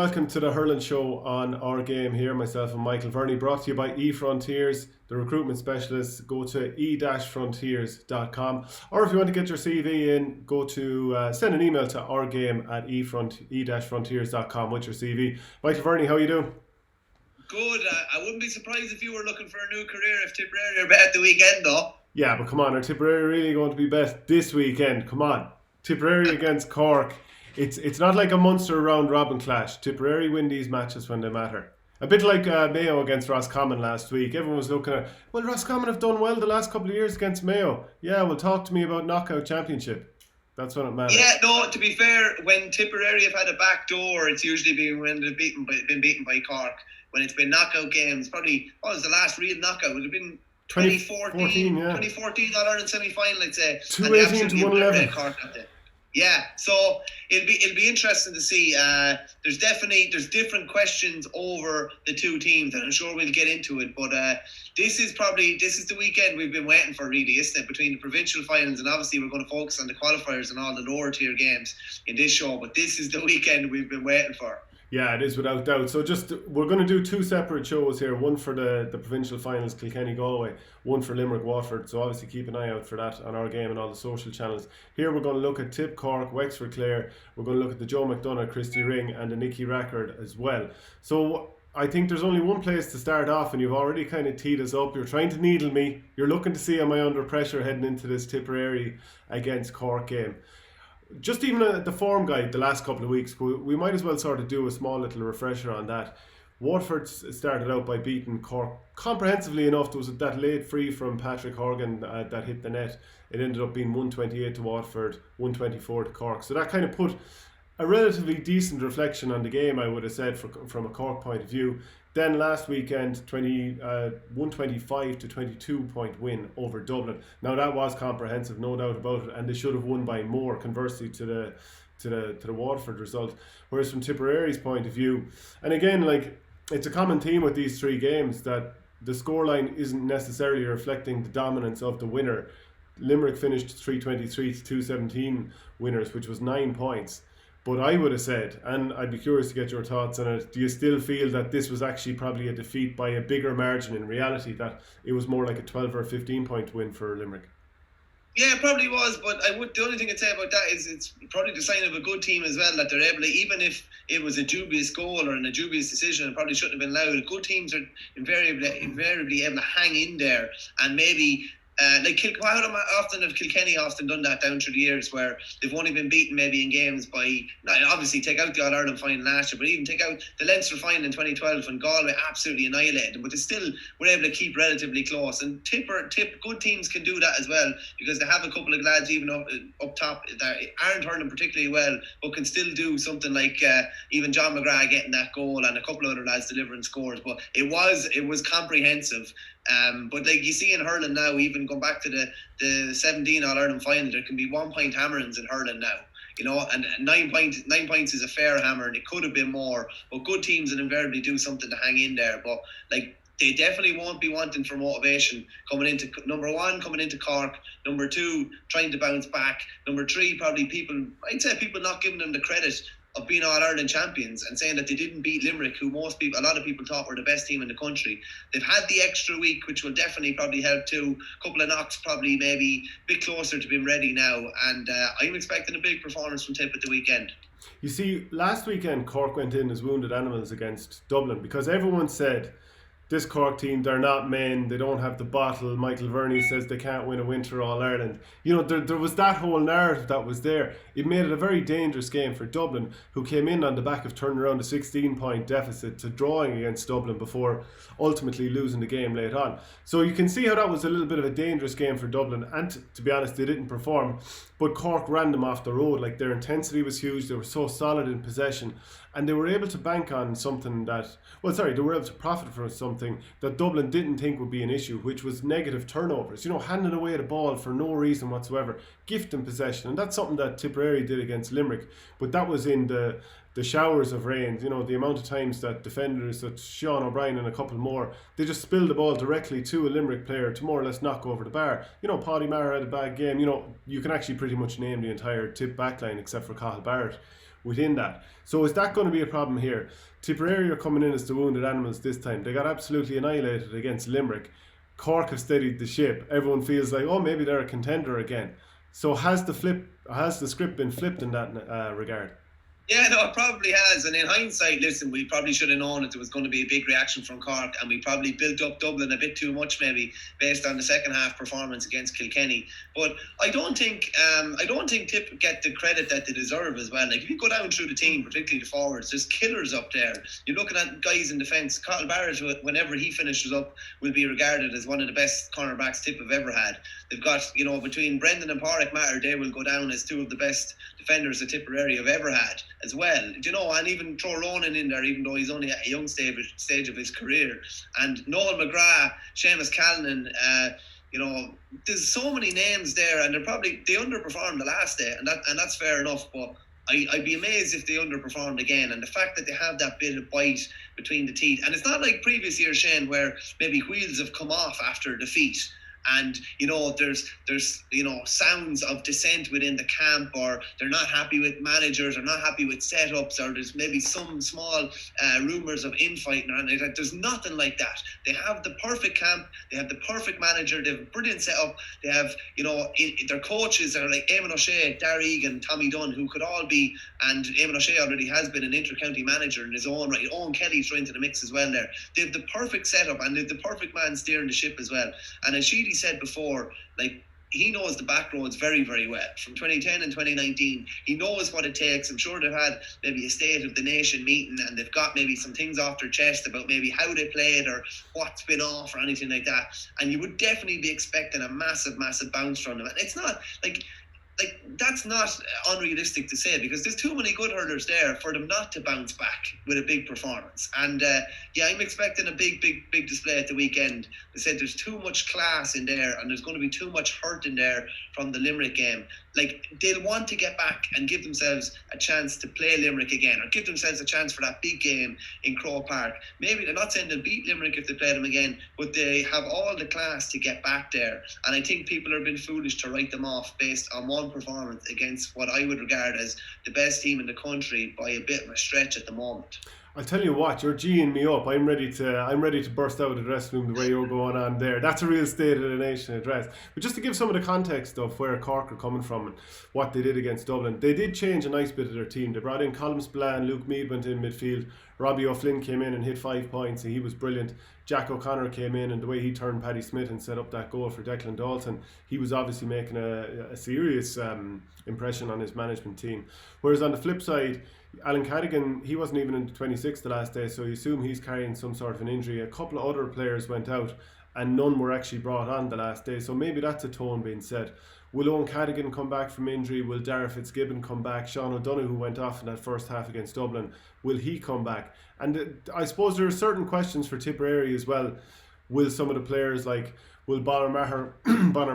welcome to the hurling show on Our Game here. Myself and Michael Verney, brought to you by eFrontiers, the recruitment specialists. Go to e-frontiers.com, or if you want to get your CV in, go to send an email to ourgame@e-frontiers.com with your CV. Michael Verney, how are you doing? Good. I wouldn't be surprised if you were looking for a new career if Tipperary are bet the weekend, though. Yeah, but come on, are Tipperary really going to be bet this weekend? Come on, Tipperary against Cork. It's not like a Munster round robin clash. Tipperary win these matches when they matter. A bit like Mayo against Roscommon last week. Everyone was looking at, well, Roscommon have done well the last couple of years against Mayo. Yeah, well, talk to me about knockout championship. That's when it matters. Yeah, no, to be fair, when Tipperary have had a back door, it's usually been when they've been beaten by Cork. When it's been knockout games, probably, what was the last real knockout? Would have been 2014, yeah. 2014 All-Ireland semi-final, I'd say. 218 to 111. Cork at it. Yeah, so it'll be interesting to see. There's different questions over the two teams, and I'm sure we'll get into it. But this is the weekend we've been waiting for, really, isn't it? Between the provincial finals, and obviously we're going to focus on the qualifiers and all the lower tier games in this show. But this is the weekend we've been waiting for. Yeah, it is without doubt. So we're going to do two separate shows here. One for the provincial finals, Kilkenny-Galway. One for Limerick-Waterford. So obviously keep an eye out for that on Our Game and all the social channels. Here we're going to look at Tipp, Cork, Wexford, Clare. We're going to look at the Joe McDonough, Christy Ring and the Nicky Rackard as well. So I think there's only one place to start off, and you've already kind of teed us up. You're trying to needle me. You're looking to see am I under pressure heading into this Tipperary against Cork game. Just even the form guide the last couple of weeks, we might as well sort of do a small little refresher on that. Waterford started out by beating Cork comprehensively enough. There was that late free from Patrick Horgan that hit the net. It ended up being 128 to Waterford, 124 to Cork. So that kind of put a relatively decent reflection on the game, I would have said, from a Cork point of view. Then last weekend, 125 to 22 point win over Dublin. Now that was comprehensive, no doubt about it, and they should have won by more, conversely to the Waterford result. Whereas from Tipperary's point of view, and again, like, it's a common theme with these three games that the scoreline isn't necessarily reflecting the dominance of the winner. Limerick finished 323 to 217 winners, which was 9 points. But I would have said, and I'd be curious to get your thoughts on it, do you still feel that this was actually probably a defeat by a bigger margin in reality, that it was more like a 12 or 15 point win for Limerick? Yeah, it probably was, but the only thing I'd say about that is it's probably the sign of a good team as well, that they're able to, even if it was a dubious goal or a dubious decision, it probably shouldn't have been allowed. Good teams are invariably able to hang in there, and maybe how often have Kilkenny often done that down through the years, where they've only been beaten maybe in games by, obviously take out the All-Ireland final last year, but even take out the Leinster final in 2012 when Galway absolutely annihilated them, but they still were able to keep relatively close. And Tipp, good teams can do that as well, because they have a couple of lads even up top that aren't hurling particularly well, but can still do something like even John McGrath getting that goal and a couple of other lads delivering scores. But it was comprehensive. But like you see in hurling now, even going back to the 17 All-Ireland final, there can be 1 point hammerings in hurling now, and 9 points is a fair hammer, and it could have been more, but good teams will invariably do something to hang in there. But like, they definitely won't be wanting for motivation coming into number one, coming into Cork, number two, trying to bounce back, number three, probably people not giving them the credit of being All-Ireland champions and saying that they didn't beat Limerick, who a lot of people thought were the best team in the country. They've had the extra week, which will definitely probably help too. A couple of knocks, probably maybe a bit closer to being ready now. And I'm expecting a big performance from Tipp at the weekend. You see, last weekend Cork went in as wounded animals against Dublin, because everyone said, this Cork team, they're not men, they don't have the bottle. Michael Verney says they can't win a winter All-Ireland. There was that whole narrative that was there. It made it a very dangerous game for Dublin, who came in on the back of turning around a 16-point deficit to drawing against Dublin before ultimately losing the game late on. So you can see how that was a little bit of a dangerous game for Dublin, and to be honest, they didn't perform. But Cork ran them off the road. Like, their intensity was huge, they were so solid in possession, and they were able to bank on something they were able to profit from something that Dublin didn't think would be an issue, which was negative turnovers. Handing away the ball for no reason whatsoever, gifting possession, and that's something that Tipperary did against Limerick. But that was in the showers of rain. The amount of times that defenders, that Sean O'Brien and a couple more, they just spilled the ball directly to a Limerick player to more or less knock over the bar. Paddy Maher had a bad game. You can actually pretty much name the entire Tipp backline except for Cathal Barrett. within that. So is that going to be a problem here? Tipperary are coming in as the wounded animals this time. They got absolutely annihilated against Limerick. Cork have steadied the ship. Everyone feels like, oh, maybe they're a contender again. So has the script been flipped in that regard? Yeah, no, it probably has. And in hindsight, listen, we probably should have known that there was going to be a big reaction from Cork, and we probably built up Dublin a bit too much, maybe based on the second half performance against Kilkenny. But I don't think Tip get the credit that they deserve as well. Like, if you go down through the team, particularly the forwards, there's killers up there. You're looking at guys in defence. Carl Barrett, whenever he finishes up, will be regarded as one of the best cornerbacks Tip have ever had. They've got, between Brendan and Pádraig Matter, they will go down as two of the best defenders that Tipperary have ever had as well. And even throw Ronan in there, even though he's only at a young stage of his career. And Noel McGrath, Seamus Callanan, there's so many names there, and they underperformed the last day, and that's fair enough. But I'd be amazed if they underperformed again. And the fact that they have that bit of bite between the teeth, and it's not like previous years, Shane, where maybe wheels have come off after defeat. And there's sounds of dissent within the camp, or they're not happy with managers, or not happy with setups, or there's maybe some small rumours of infighting. There's nothing like that. They have the perfect camp, they have the perfect manager, they have a brilliant setup. They have their coaches are like Eamon O'Shea, Darragh Egan, Tommy Dunn, who could all be, and Eamon O'Shea already has been an inter-county manager in his own right. Owen Kelly's thrown into the mix as well there. They have the perfect setup, and they have the perfect man steering the ship as well. And as Sheedy said before, like, he knows the back roads very, very well. From 2010 and 2019, he knows what it takes. I'm sure they've had maybe a State of the Nation meeting, and they've got maybe some things off their chest about maybe how they played or what's been off or anything like that. And you would definitely be expecting a massive, massive bounce from them. And it's not like that's not unrealistic to say, because there's too many good hurlers there for them not to bounce back with a big performance. And I'm expecting a big display at the weekend. They said there's too much class in there, and there's going to be too much hurt in there from the Limerick game. Like, they'll want to get back and give themselves a chance to play Limerick again, or give themselves a chance for that big game in Croke Park. Maybe they're not saying they'll beat Limerick if they play them again, but they have all the class to get back there. And I think people are being foolish to write them off based on one performance against what I would regard as the best team in the country by a bit of a stretch at the moment. I'll tell you what, you're G'ing me up. I'm ready to burst out of the dressing room the way you're going on there. That's a real State of the Nation address. But just to give some of the context of where Cork are coming from and what they did against Dublin, they did change a nice bit of their team. They brought in Colm Spillane, Luke Mead went in midfield, Robbie O'Flynn came in and hit 5 points, and he was brilliant. Jack O'Connor came in, and the way he turned Paddy Smith and set up that goal for Declan Dalton, he was obviously making a serious impression on his management team. Whereas on the flip side, Alan Cadigan, he wasn't even in the 26 the last day, so you assume he's carrying some sort of an injury. A couple of other players went out, and none were actually brought on the last day, so maybe that's a tone being set. Will Owen Cadigan come back from injury? Will Dara Fitzgibbon come back? Sean O'Donoghue, who went off in that first half against Dublin, will he come back? And I suppose there are certain questions for Tipperary as well. Will some of the players, like, will Bonner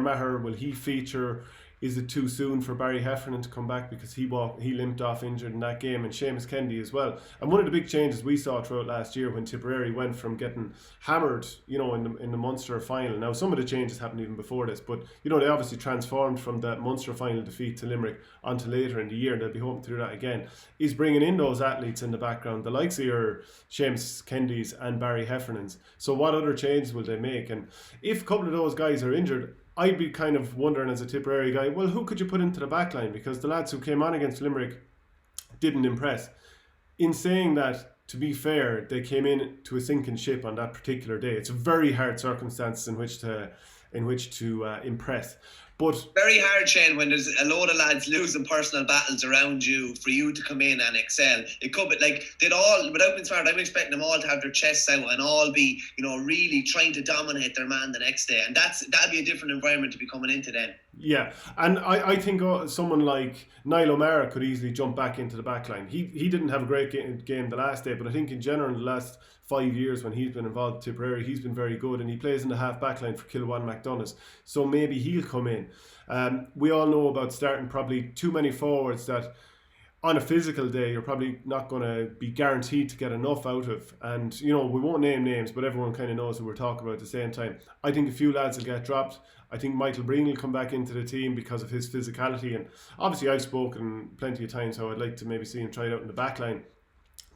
Maher, will he feature? Is it too soon for Barry Heffernan to come back because he limped off injured in that game, and Seamus Kennedy as well? And one of the big changes we saw throughout last year when Tipperary went from getting hammered, in the Munster final. Now, some of the changes happened even before this, but they obviously transformed from that Munster final defeat to Limerick onto later in the year, and they'll be hoping to do that again. Is bringing in those athletes in the background, the likes of your Seamus Kennedys and Barry Heffernans. So what other changes will they make? And if a couple of those guys are injured, I'd be kind of wondering as a Tipperary guy, well, who could you put into the back line? Because the lads who came on against Limerick didn't impress. In saying that, to be fair, they came in to a sinking ship on that particular day. It's a very hard circumstance in which to impress. But very hard, Shane, when there's a load of lads losing personal battles around you for you to come in and excel. It could be like they'd all, without being smart, I'm expecting them all to have their chests out and all be, really trying to dominate their man the next day. And that'd be a different environment to be coming into then. Yeah, and I think someone like Niall O'Mara could easily jump back into the back line. He didn't have a great game the last day, but I think in general the last 5 years when he's been involved with Tipperary, he's been very good, and he plays in the half back line for Kilwan McDonough, so maybe he'll come in. We all know about starting probably too many forwards that on a physical day, you're probably not going to be guaranteed to get enough out of. And, you know, we won't name names, but everyone kind of knows who we're talking about at the same time. I think a few lads will get dropped. I think Michael Breen will come back into the team because of his physicality. And obviously, I've spoken plenty of times how I'd like to maybe see him try it out in the back line.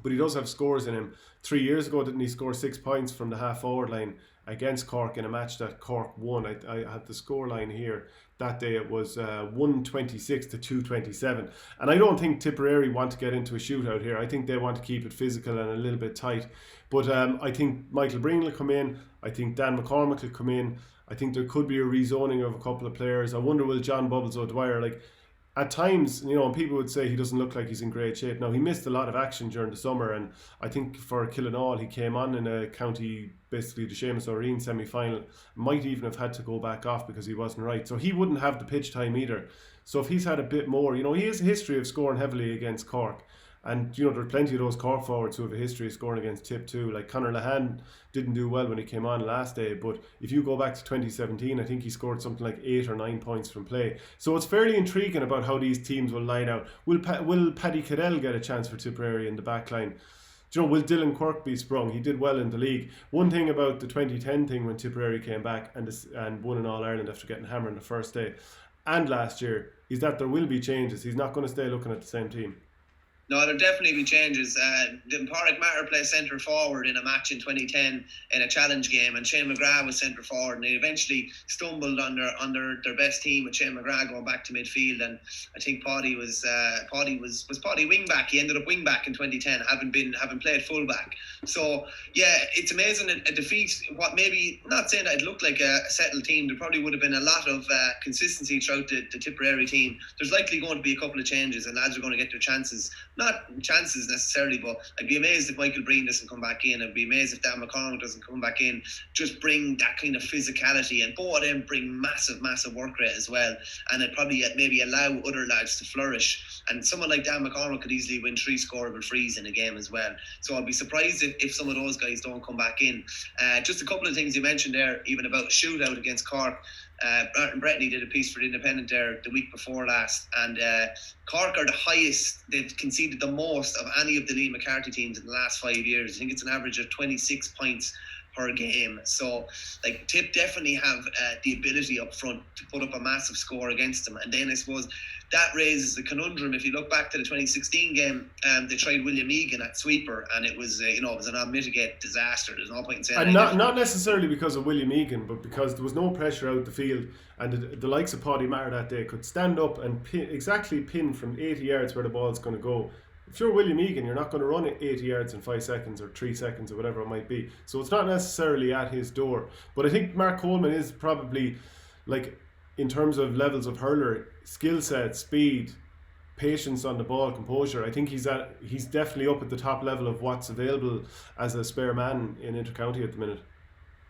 But he does have scores in him. 3 years ago, didn't he score 6 points from the half-forward line against Cork in a match that Cork won? I had the score line here. That day it was 126 to 227. And I don't think Tipperary want to get into a shootout here. I think they want to keep it physical and a little bit tight. But I think Michael Breen will come in. I think Dan McCormick will come in. I think there could be a rezoning of a couple of players. I wonder, will John Bubbles O'Dwyer, like, at times, you know, people would say he doesn't look like he's in great shape. Now, he missed a lot of action during the summer, and I think for Killinall, he came on in a county, basically the Seamus O'Reen semi-final, might even have had to go back off because he wasn't right. So he wouldn't have the pitch time either. So if he's had a bit more, you know, he has a history of scoring heavily against Cork. And, you know, there are plenty of those Cork forwards who have a history of scoring against Tip too. Like Conor Lahan didn't do well when he came on last day, but if you go back to 2017, I think he scored something like 8 or 9 points from play. So it's fairly intriguing about how these teams will line out. Will Paddy Cadell get a chance for Tipperary in the back line? Do you know, will Dylan Quirk be sprung? He did well in the league. One thing about the 2010 thing when Tipperary came back and won in All-Ireland after getting hammered on the first day and last year is that there will be changes. He's not going to stay looking at the same team. No, there'll definitely be changes. Pádraig Maher played centre forward in a match in 2010 in a challenge game, and Shane McGrath was centre forward, and they eventually stumbled under their best team with Shane McGrath going back to midfield. And I think Paddy was wing back. He ended up wing back in 2010, having played full back. So yeah, it's amazing a defeat. What maybe not saying that it looked like a settled team. There probably would have been a lot of consistency throughout the Tipperary team. There's likely going to be a couple of changes, and lads are going to get their chances. Not chances necessarily, but I'd be amazed if Michael Breen doesn't come back in. I'd be amazed if Dan McConnell doesn't come back in. Just bring that kind of physicality, and both of them bring massive work rate as well. And it probably maybe allow other lads to flourish. And someone like Dan McConnell could easily win 3 scoreable frees in a game as well. So I'd be surprised if some of those guys don't come back in. Just a couple of things you mentioned there, even about a shootout against Cork. Martin Bretney did a piece for the Independent there the week before last, and Cork are the highest. They've conceded the most of any of the Lee McCarthy teams in the last 5 years. I think it's an average of 26 points per game. So like Tip definitely have the ability up front to put up a massive score against them. And then I suppose that raises the conundrum. If you look back to the 2016 game, they tried William Egan at sweeper, and it was it was an unmitigated disaster. There's no point in saying and not necessarily because of William Egan, but because there was no pressure out the field, and the likes of Paddy Maher that day could stand up and pin from 80 yards where the ball's going to go. If you're William Egan, you're not going to run it 80 yards in 5 seconds or 3 seconds or whatever it might be. So it's not necessarily at his door. But I think Mark Coleman is probably, like, in terms of levels of hurler, skill set, speed, patience on the ball, composure, I think he's definitely up at the top level of what's available as a spare man in Intercounty at the minute.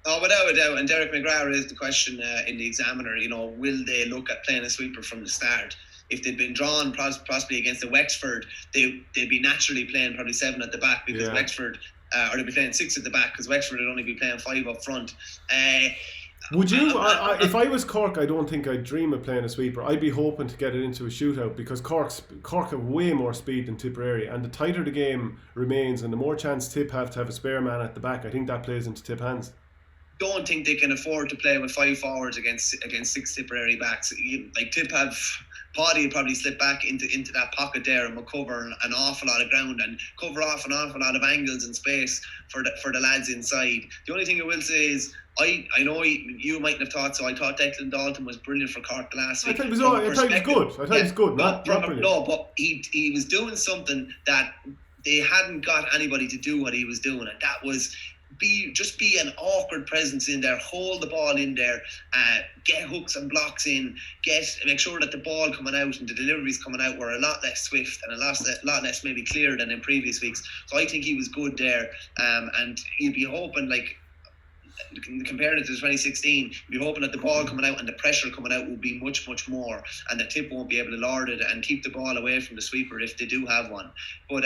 Oh, without a doubt. And Derek McGrath raised the question in the Examiner, will they look at playing a sweeper from the start? If they'd been drawn possibly against the Wexford, they'd be naturally playing probably 7 at the back because Wexford, or they'd be playing 6 at the back because Wexford would only be playing 5 up front. Would you? If I was Cork, I don't think I'd dream of playing a sweeper. I'd be hoping to get it into a shootout because Cork have way more speed than Tipperary, and the tighter the game remains and the more chance Tip have to have a spare man at the back, I think that plays into Tip hands. Don't think they can afford to play with 5 forwards against 6 Tipperary backs. Like Tip have... Paddy will probably slip back into that pocket there and will cover an awful lot of ground and cover off an awful lot of angles and space for the lads inside. The only thing I will say is I know you mightn't have thought so. I thought Declan Dalton was brilliant for Cork last week. I thought he was good. I thought he was good. Not brilliant. No, but he was doing something that they hadn't got anybody to do what he was doing, and that was be an awkward presence in there, hold the ball in there, get hooks and blocks in, make sure that the ball coming out and the deliveries coming out were a lot less swift and a lot less maybe clear than in previous weeks. So I think he was good there, and you'd be hoping, like, comparing it to 2016, you'd be hoping that the ball coming out and the pressure coming out will be much more, and the Tip won't be able to lord it and keep the ball away from the sweeper if they do have one. But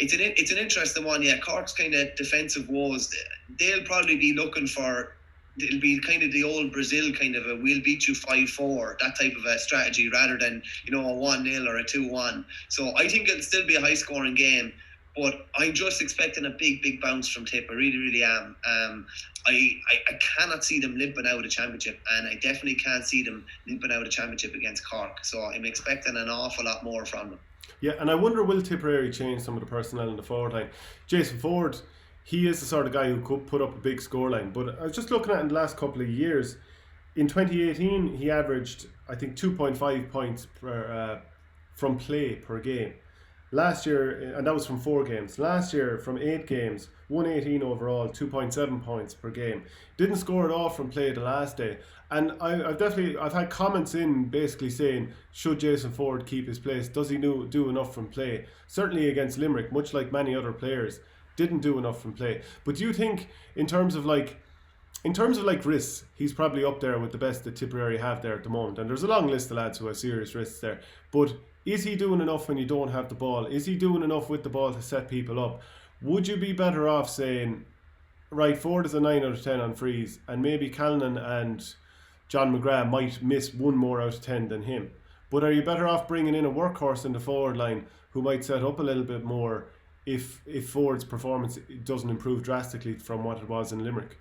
it's an interesting one. Yeah, Cork's kind of defensive woes, they'll probably be looking for it'll be kind of the old Brazil kind of a we'll beat you 5-4, that type of a strategy, rather than, you know, a 1-0 or a 2-1. So I think it'll still be a high scoring game, but I'm just expecting a big bounce from Tip. I really am. I cannot see them limping out of the championship, and I definitely can't see them limping out of the championship against Cork. So I'm expecting an awful lot more from them. Yeah, and I wonder, will Tipperary change some of the personnel in the forward line? Jason Ford, he is the sort of guy who could put up a big scoreline, but I was just looking at in the last couple of years. In 2018, he averaged, I think, 2.5 points from play per game. Last year, and that was from 4 games. Last year, from 8 games, 118 overall, 2.7 points per game. Didn't score at all from play the last day. And I've had comments in basically saying, should Jason Ford keep his place? Does he do enough from play? Certainly against Limerick, much like many other players, didn't do enough from play. But do you think, in terms of risks, he's probably up there with the best that Tipperary have there at the moment? And there's a long list of lads who have serious risks there. But is he doing enough when you don't have the ball? Is he doing enough with the ball to set people up? Would you be better off saying, right, Ford is a 9 out of 10 on frees, and maybe Callan and John McGrath might miss 1 more out of 10 than him? But are you better off bringing in a workhorse in the forward line who might set up a little bit more if Ford's performance doesn't improve drastically from what it was in Limerick?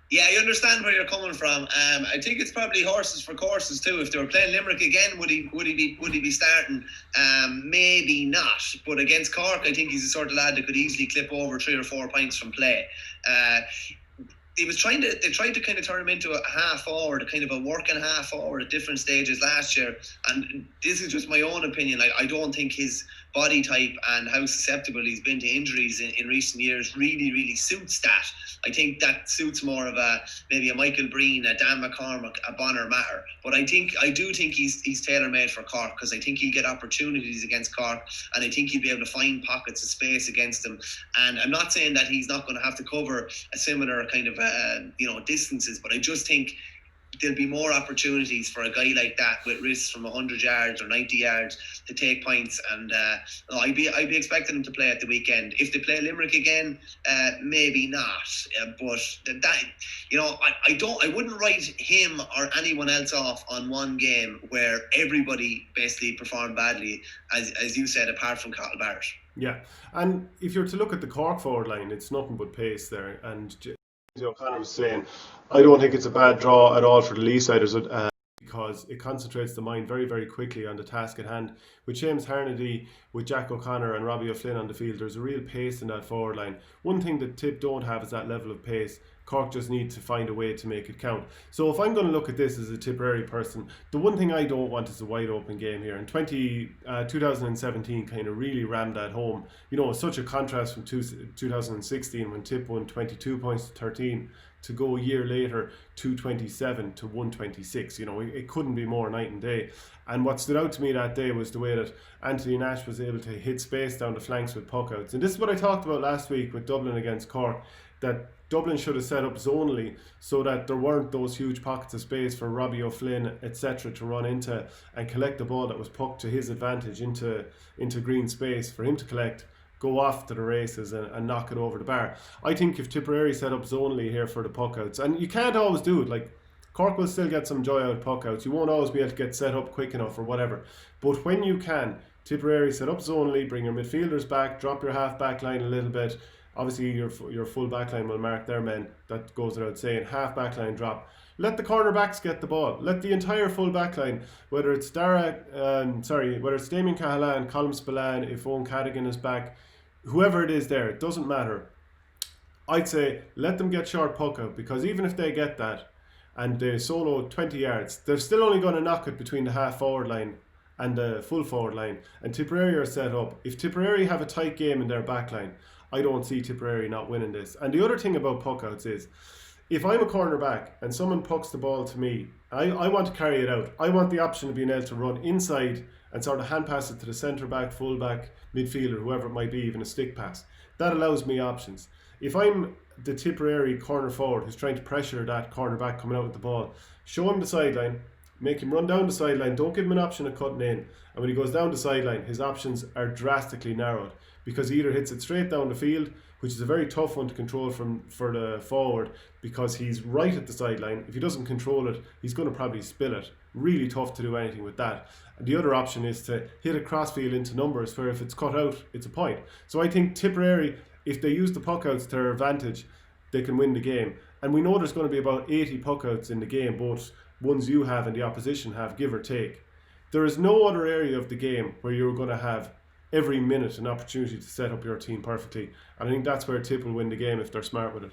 Yeah, I understand where you're coming from. I think it's probably horses for courses too. If they were playing Limerick again, would he be starting? Maybe not. But against Cork, I think he's the sort of lad that could easily clip over 3 or 4 points from play. They tried to kind of turn him into a half forward, a kind of a working half forward at different stages last year. And this is just my own opinion. I don't think his body type and how susceptible he's been to injuries in recent years really suits that. I think that suits more of maybe a Michael Breen, a Dan McCormack, a Bonner Matter. But I do think he's tailor-made for Cork, because I think he'll get opportunities against Cork, and I think he'll be able to find pockets of space against them. And I'm not saying that he's not going to have to cover a similar kind of distances, but I just think there'll be more opportunities for a guy like that with risks from 100 yards or 90 yards to take points. And I'd be expecting them to play at the weekend. If they play Limerick again, maybe not. But that, I wouldn't write him or anyone else off on one game where everybody basically performed badly, as you said, apart from Cathal Barrett. Yeah, and if you're to look at the Cork forward line, it's nothing but pace there. And O'Connor was saying, I don't think it's a bad draw at all for the Leesiders, because it concentrates the mind very, very quickly on the task at hand. With James Harnedy, with Jack O'Connor and Robbie O'Flynn on the field, there's a real pace in that forward line. One thing that Tip don't have is that level of pace. Cork just need to find a way to make it count. So if I'm going to look at this as a Tipperary person, the one thing I don't want is a wide open game here. And 2017 kind of really rammed that home. It's such a contrast from 2016 when Tip won 22 points to 13 to go a year later 227 to 126. It couldn't be more night and day. And what stood out to me that day was the way that Anthony Nash was able to hit space down the flanks with puckouts. And this is what I talked about last week with Dublin against Cork, that Dublin should have set up zonally so that there weren't those huge pockets of space for Robbie O'Flynn, etc., to run into and collect the ball that was pucked to his advantage into green space for him to collect, go off to the races and knock it over the bar. I think if Tipperary set up zonally here for the puckouts, and you can't always do it, like Cork will still get some joy out of puckouts. You won't always be able to get set up quick enough or whatever. But when you can, Tipperary set up zonally, bring your midfielders back, drop your half back line a little bit. Obviously, your full back line will mark their men. That goes without saying. Half back line drop. Let the cornerbacks get the ball. Let the entire full back line, whether it's Damien Cahalan, Colm Spillane, if Owen Cadigan is back, whoever it is there, it doesn't matter. I'd say let them get short puck out, because even if they get that and they solo 20 yards, they're still only going to knock it between the half forward line and the full forward line. And Tipperary are set up. If Tipperary have a tight game in their back line, I don't see Tipperary not winning this. And the other thing about puckouts is, if I'm a cornerback and someone pucks the ball to me, I want to carry it out. I want the option of being able to run inside and sort of hand pass it to the centre back, full back, midfielder, whoever it might be, even a stick pass. That allows me options. If I'm the Tipperary corner forward who's trying to pressure that cornerback coming out with the ball, show him the sideline, make him run down the sideline, don't give him an option of cutting in. And when he goes down the sideline, his options are drastically narrowed, because he either hits it straight down the field, which is a very tough one to control for the forward, because he's right at the sideline. If he doesn't control it, he's going to probably spill it. Really tough to do anything with that. And the other option is to hit a crossfield into numbers, where if it's cut out, it's a point. So I think Tipperary, if they use the puckouts to their advantage, they can win the game. And we know there's going to be about 80 puckouts in the game, both ones you have and the opposition have, give or take. There is no other area of the game where you're going to have every minute an opportunity to set up your team perfectly. And I think that's where Tip will win the game if they're smart with it.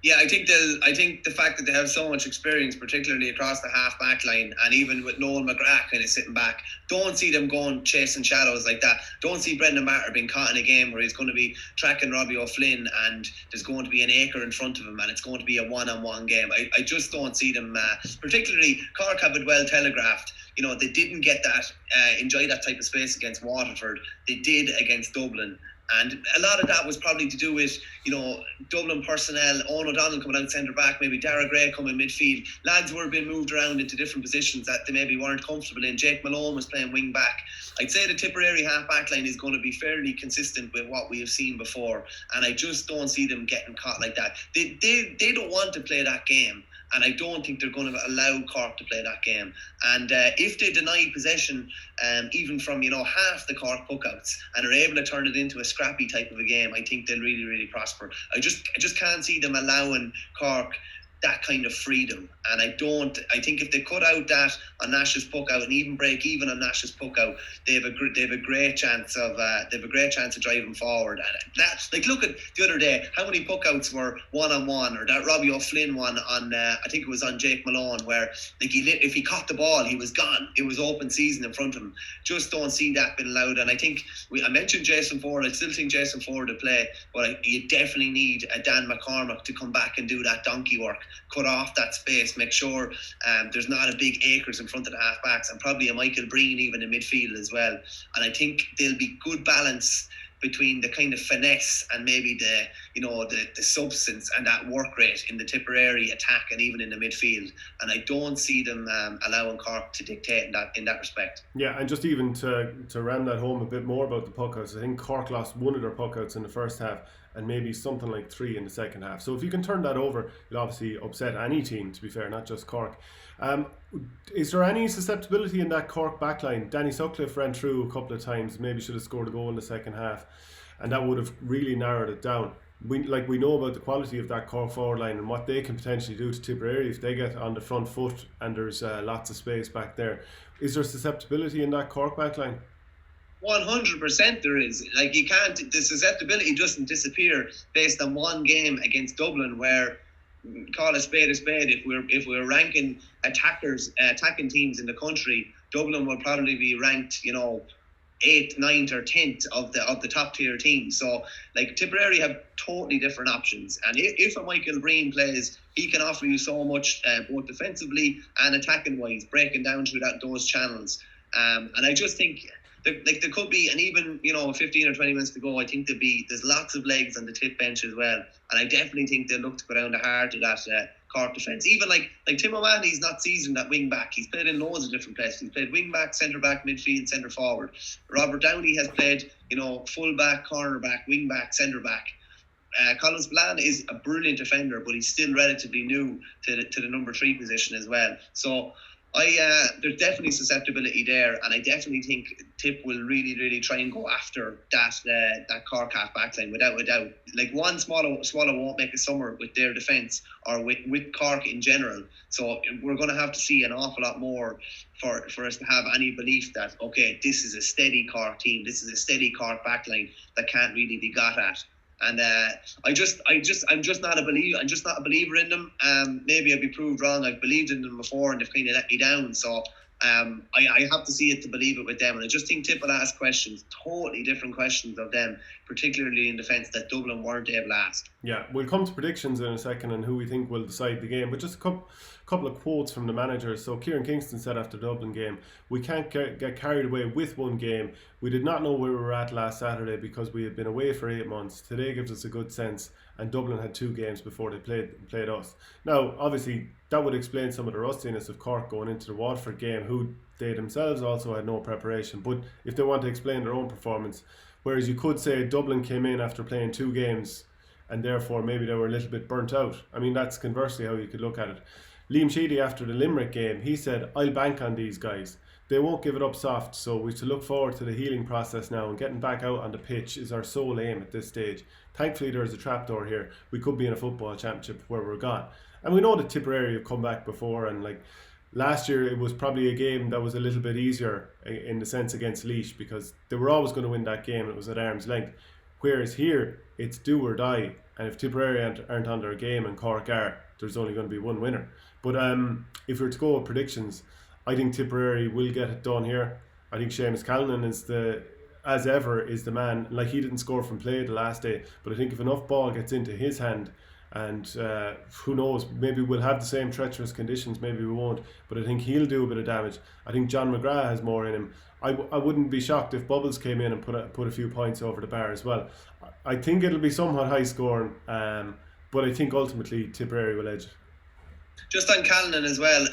Yeah, I think the fact that they have so much experience, particularly across the half back line, and even with Noel McGrath kind of sitting back, don't see them going chasing shadows like that. Don't see Brendan Martyr being caught in a game where he's going to be tracking Robbie O'Flynn and there's going to be an acre in front of him and it's going to be a one-on-one game. I just don't see them, particularly Cork have it well telegraphed. You know, they didn't get that, enjoy that type of space against Waterford. They did against Dublin. And a lot of that was probably to do with, you know, Dublin personnel, Owen O'Donnell coming out centre back, maybe Dara Gray coming midfield. Lads were being moved around into different positions that they maybe weren't comfortable in. Jake Malone was playing wing back. I'd say the Tipperary half back line is going to be fairly consistent with what we have seen before. And I just don't see them getting caught like that. They don't want to play that game. And I don't think they're going to allow Cork to play that game. And if they deny possession, even from, you know, half the Cork puckouts, and are able to turn it into a scrappy type of a game, I think they'll really, really prosper. I just can't see them allowing Cork that kind of freedom. And I think if they cut out that on Nash's Puckout and even break even on Nash's Puckout, they have a great chance of driving forward. And that, like, look at the other day, how many Puckouts were one-on-one, or that Robbie O'Flynn one on I think it was on Jake Malone, where like if he caught the ball, he was gone. It was open season in front of him. Just don't see that being allowed. And I think I mentioned Jason Ford. I still think Jason Ford will play, but you definitely need a Dan McCormack to come back and do that donkey work. Cut off that space, make sure there's not a big acres in front of the half backs, and probably a Michael Breen even in midfield as well. And I think there'll be good balance between the kind of finesse and maybe the substance and that work rate in the Tipperary attack and even in the midfield. And I don't see them allowing Cork to dictate in that respect. Yeah, and just even to ram that home a bit more about the puckouts, I think Cork lost one of their puckouts in the first half and maybe something like 3 in the second half. So if you can turn that over, it'll obviously upset any team, to be fair, not just Cork. Is there any susceptibility in that Cork backline? Danny Sutcliffe ran through a couple of times, maybe should have scored a goal in the second half, and that would have really narrowed it down. We know about the quality of that Cork forward line and what they can potentially do to Tipperary if they get on the front foot and there's lots of space back there. Is there susceptibility in that Cork backline? 100% there is. Like, you can't, the susceptibility doesn't disappear based on one game against Dublin, where, call a spade, if we're ranking attacking teams in the country, Dublin will probably be ranked, 8th, 9th or 10th of the top tier teams. So like, Tipperary have totally different options, and if a Michael Breen plays, he can offer you so much both defensively and attacking wise, breaking down through those channels. And I just think there could be, and even 15 or 20 minutes to go, I think there's lots of legs on the Tip bench as well, and I definitely think they'll look to go down the heart of that Cork defence. Even like Tim O'Mahony's not seasoned at wing back. He's played in loads of different places. He's played wing back, centre back, midfield, centre forward. Robert Downey has played full back, corner back, wing back, centre back. Colin Spillane is a brilliant defender, but he's still relatively new to the number 3 position as well. So there's definitely susceptibility there, and I definitely think Tip will really, really try and go after that Cork half back line without a doubt. Like, one Swallow won't make a summer with their defence, or with Cork in general. So we're going to have to see an awful lot more for us to have any belief that, okay, this is a steady Cork team, this is a steady Cork back line that can't really be got at. And I'm just not a believer. I'm just not a believer in them. Maybe I'll be proved wrong. I've believed in them before, and they've kind of let me down. So I have to see it to believe it with them. And I just think Tip will ask questions, totally different questions of them, particularly in defence, that Dublin weren't able to ask. Yeah, we'll come to predictions in a second and who we think will decide the game. But just a couple of quotes from the manager. So Kieran Kingston said after the Dublin game, "We can't get carried away with one game. We did not know where we were at last Saturday because we had been away for 8 months. Today gives us a good sense, and Dublin had 2 games before they played us." Now, obviously, that would explain some of the rustiness of Cork going into the Waterford game, who they themselves also had no preparation. But if they want to explain their own performance, whereas you could say Dublin came in after playing 2 games and therefore maybe they were a little bit burnt out. I mean, that's conversely how you could look at it. Liam Sheedy, after the Limerick game, he said, "I'll bank on these guys. They won't give it up soft, so we should look forward to the healing process now, and getting back out on the pitch is our sole aim at this stage. Thankfully, there's a trapdoor here. We could be in a football championship where we're gone." And we know that Tipperary have come back before, and like last year it was probably a game that was a little bit easier in the sense against Laois, because they were always going to win that game and it was at arm's length. Whereas here, it's do or die, and if Tipperary aren't on their game and Cork are, there's only going to be one winner. But if we were to go with predictions, I think Tipperary will get it done here. I think Seamus Callanan is the man. Like, he didn't score from play the last day, but I think if enough ball gets into his hand, and who knows, maybe we'll have the same treacherous conditions, maybe we won't, but I think he'll do a bit of damage. I think John McGrath has more in him. I wouldn't be shocked if Bubbles came in and put a few points over the bar as well. I think it'll be somewhat high scoring, but I think ultimately Tipperary will edge it. Just on Callanan as well,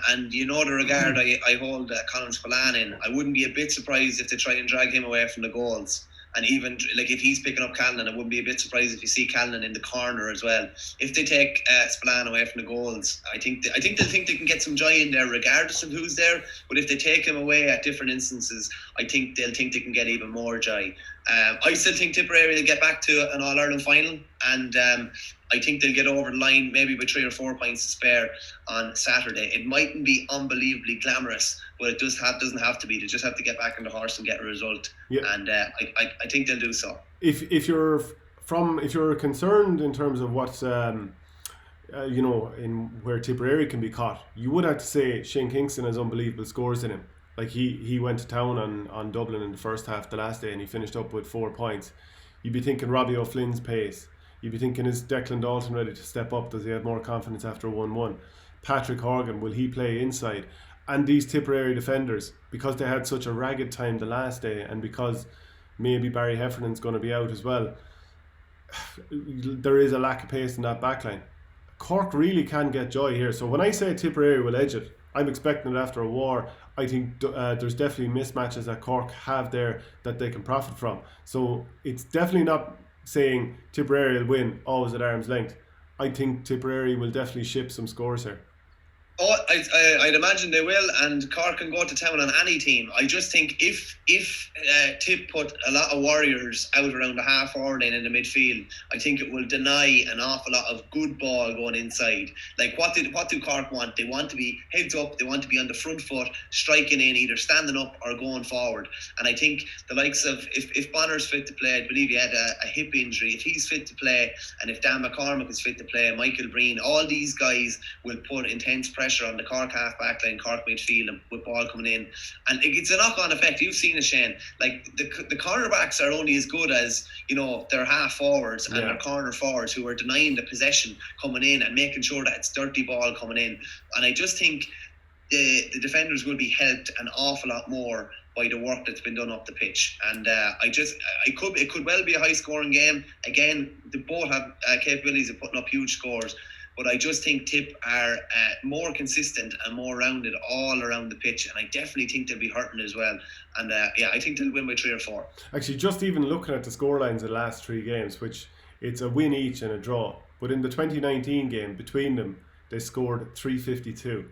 and you know the regard I hold Colin Spillane in, I wouldn't be a bit surprised if they try and drag him away from the goals. And even like if he's picking up Callanan, I wouldn't be a bit surprised if you see Callanan in the corner as well. If they take Spillane away from the goals, I think they'll think they can get some joy in there regardless of who's there. But if they take him away at different instances, I think they'll think they can get even more joy. I still think Tipperary will get back to an All-Ireland final, and I think they'll get over the line maybe with 3 or 4 points to spare on Saturday. It mightn't be unbelievably glamorous, but it doesn't have to be. They just have to get back on the horse and get a result. Yeah. And I think they'll do so. If you're concerned in terms of what's in where Tipperary can be caught, you would have to say Shane Kingston has unbelievable scores in him. Like he went to town on Dublin in the first half the last day, and he finished up with 4 points. You'd be thinking Robbie O'Flynn's pace. You'd be thinking, is Declan Dalton ready to step up? Does he have more confidence after 1-1? Patrick Horgan, will he play inside? And these Tipperary defenders, because they had such a ragged time the last day, and because maybe Barry Heffernan's going to be out as well, there is a lack of pace in that backline. Cork really can get joy here. So when I say Tipperary will edge it, I'm expecting it after a war. I think there's definitely mismatches that Cork have there that they can profit from. So it's definitely not saying Tipperary will win always at arm's length. I think Tipperary will definitely ship some scores here. Oh, I'd imagine they will, and Cork can go to town on any team. I just think if Tip put a lot of warriors out around the half forward line in the midfield, I think it will deny an awful lot of good ball going inside. Like what do Cork want? They want to be heads up. They want to be on the front foot, striking in, either standing up or going forward. And I think the likes of if Bonner's fit to play, I believe he had a hip injury. If he's fit to play, and if Dan McCormick is fit to play, Michael Breen, all these guys will put intense pressure on the Cork half back line, Cork midfield, and with ball coming in, and it's a knock-on effect. You've seen it, Shane. Like the cornerbacks are only as good as their half forwards and their corner forwards, who are denying the possession coming in and making sure that it's dirty ball coming in. And I just think the defenders will be helped an awful lot more by the work that's been done up the pitch. And it could well be a high scoring game. Again, they both have capabilities of putting up huge scores. But I just think Tip are more consistent and more rounded all around the pitch, and I definitely think they'll be hurting as well. And I think they'll win by 3 or 4. Actually, just even looking at the scorelines of the last 3 games, which it's a win each and a draw. But in the 2019 game, between them, they scored 352.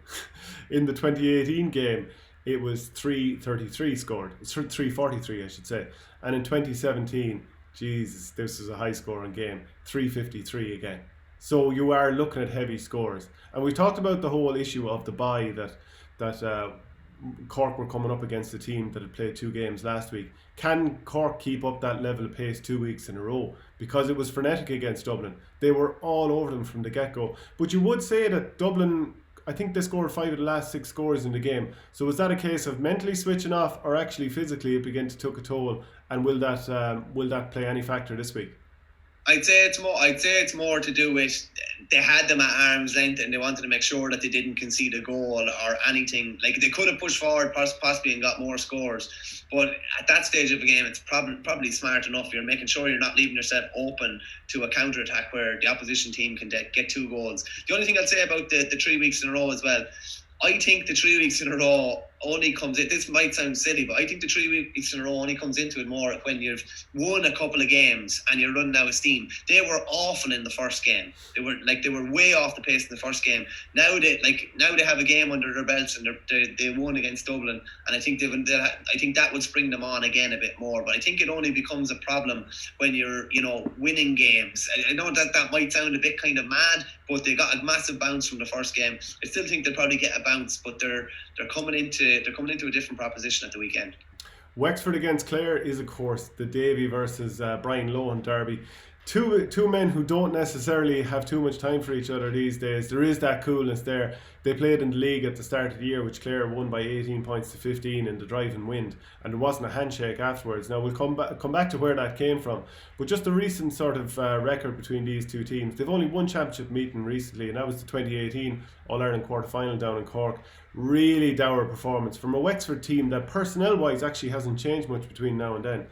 In the 2018 game, it was 333 scored. It's 343, I should say. And in 2017, Jesus, this is a high scoring game. 353 again. So you are looking at heavy scores. And we talked about the whole issue of the bye that Cork were coming up against a team that had played 2 games last week. Can Cork keep up that level of pace 2 weeks in a row? Because it was frenetic against Dublin. They were all over them from the get-go. But you would say that Dublin, I think they scored 5 of the last 6 scores in the game. So was that a case of mentally switching off, or actually physically it began to take a toll? And will that play any factor this week? I'd say it's more to do with they had them at arm's length and they wanted to make sure that they didn't concede a goal or anything. Like, they could have pushed forward possibly and got more scores, but at that stage of the game, it's probably smart enough. You're making sure you're not leaving yourself open to a counter attack where the opposition team can get 2 goals. The only thing I'll say about the 3 weeks in a row as well, I think the 3 weeks in a row only comes in. This might sound silly, but I think the 3 weeks in a row only comes into it more when you've won a couple of games and you're running out of steam. They were awful in the first game. They were way off the pace in the first game. Now they have a game under their belts and they won against Dublin, and I think I think that would spring them on again a bit more. But I think it only becomes a problem when you're winning games. I know that might sound a bit kind of mad, but they got a massive bounce from the first game. I still think they'll probably get a bounce, but they're coming into a different proposition at the weekend. Wexford against Clare is, of course, the Davy versus Brian Lohan derby. Two men who don't necessarily have too much time for each other these days. There is that coolness there. They played in the league at the start of the year, which Clare won by 18 points to 15 in the driving wind, and there wasn't a handshake afterwards. Now we'll come back to where that came from, but just the recent sort of record between these two teams. They've only one championship meeting recently, and that was the 2018 All-Ireland quarter-final down in Cork. Really dour performance from a Wexford team that personnel-wise actually hasn't changed much between now and then.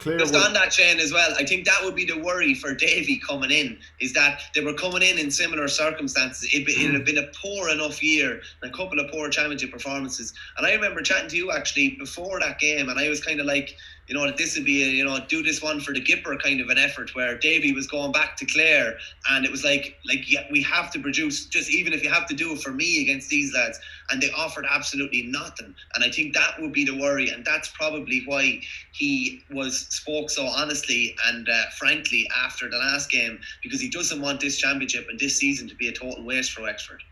Just on that, Shane, as well, I think that would be the worry for Davy coming in, is that they were coming in similar circumstances. It had been a poor enough year and a couple of poor championship performances. And I remember chatting to you actually before that game, and I was kind of like, that this would be do this one for the Gipper kind of an effort, where Davy was going back to Clare, and it was like yeah, we have to produce, just even if you have to do it for me against these lads, and they offered absolutely nothing. And I think that would be the worry, and that's probably why he spoke so honestly and frankly after the last game, because he doesn't want this championship and this season to be a total waste for Wexford.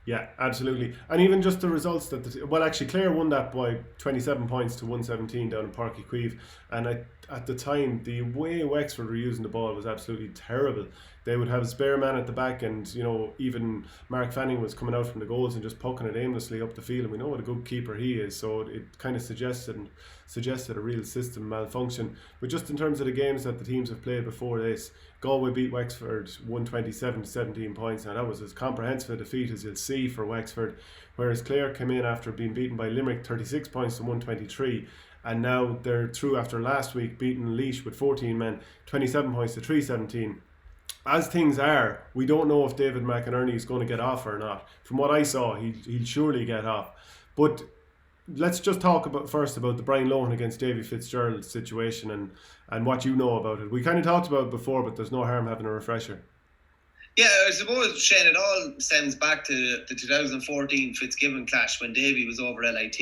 Yeah, absolutely. And even just the results actually Clare won that by 27 points to 117 down in Páirc Uí Chaoimh, and at the time the way Wexford were using the ball was absolutely terrible. They would have a spare man at the back, and even Mark Fanning was coming out from the goals and just poking it aimlessly up the field, and we know what a good keeper he is, so it kind of suggested a real system malfunction. But just in terms of the games that the teams have played before this, Galway beat Wexford 127 to 17 points. Now that was as comprehensive a defeat as you'll see for Wexford, whereas Clare came in after being beaten by Limerick 36 points to 123, and now they're through after last week beating Laois with 14 men 27 points to 317. As things are, we don't know if David McInerney is going to get off or not. From what I saw, he'll surely get off. But let's just talk first about the Brian Lohan against Davy Fitzgerald situation and what you know about it. We kind of talked about it before, but there's no harm having a refresher. Yeah, I suppose, Shane, it all stems back to the 2014 Fitzgibbon clash when Davy was over LIT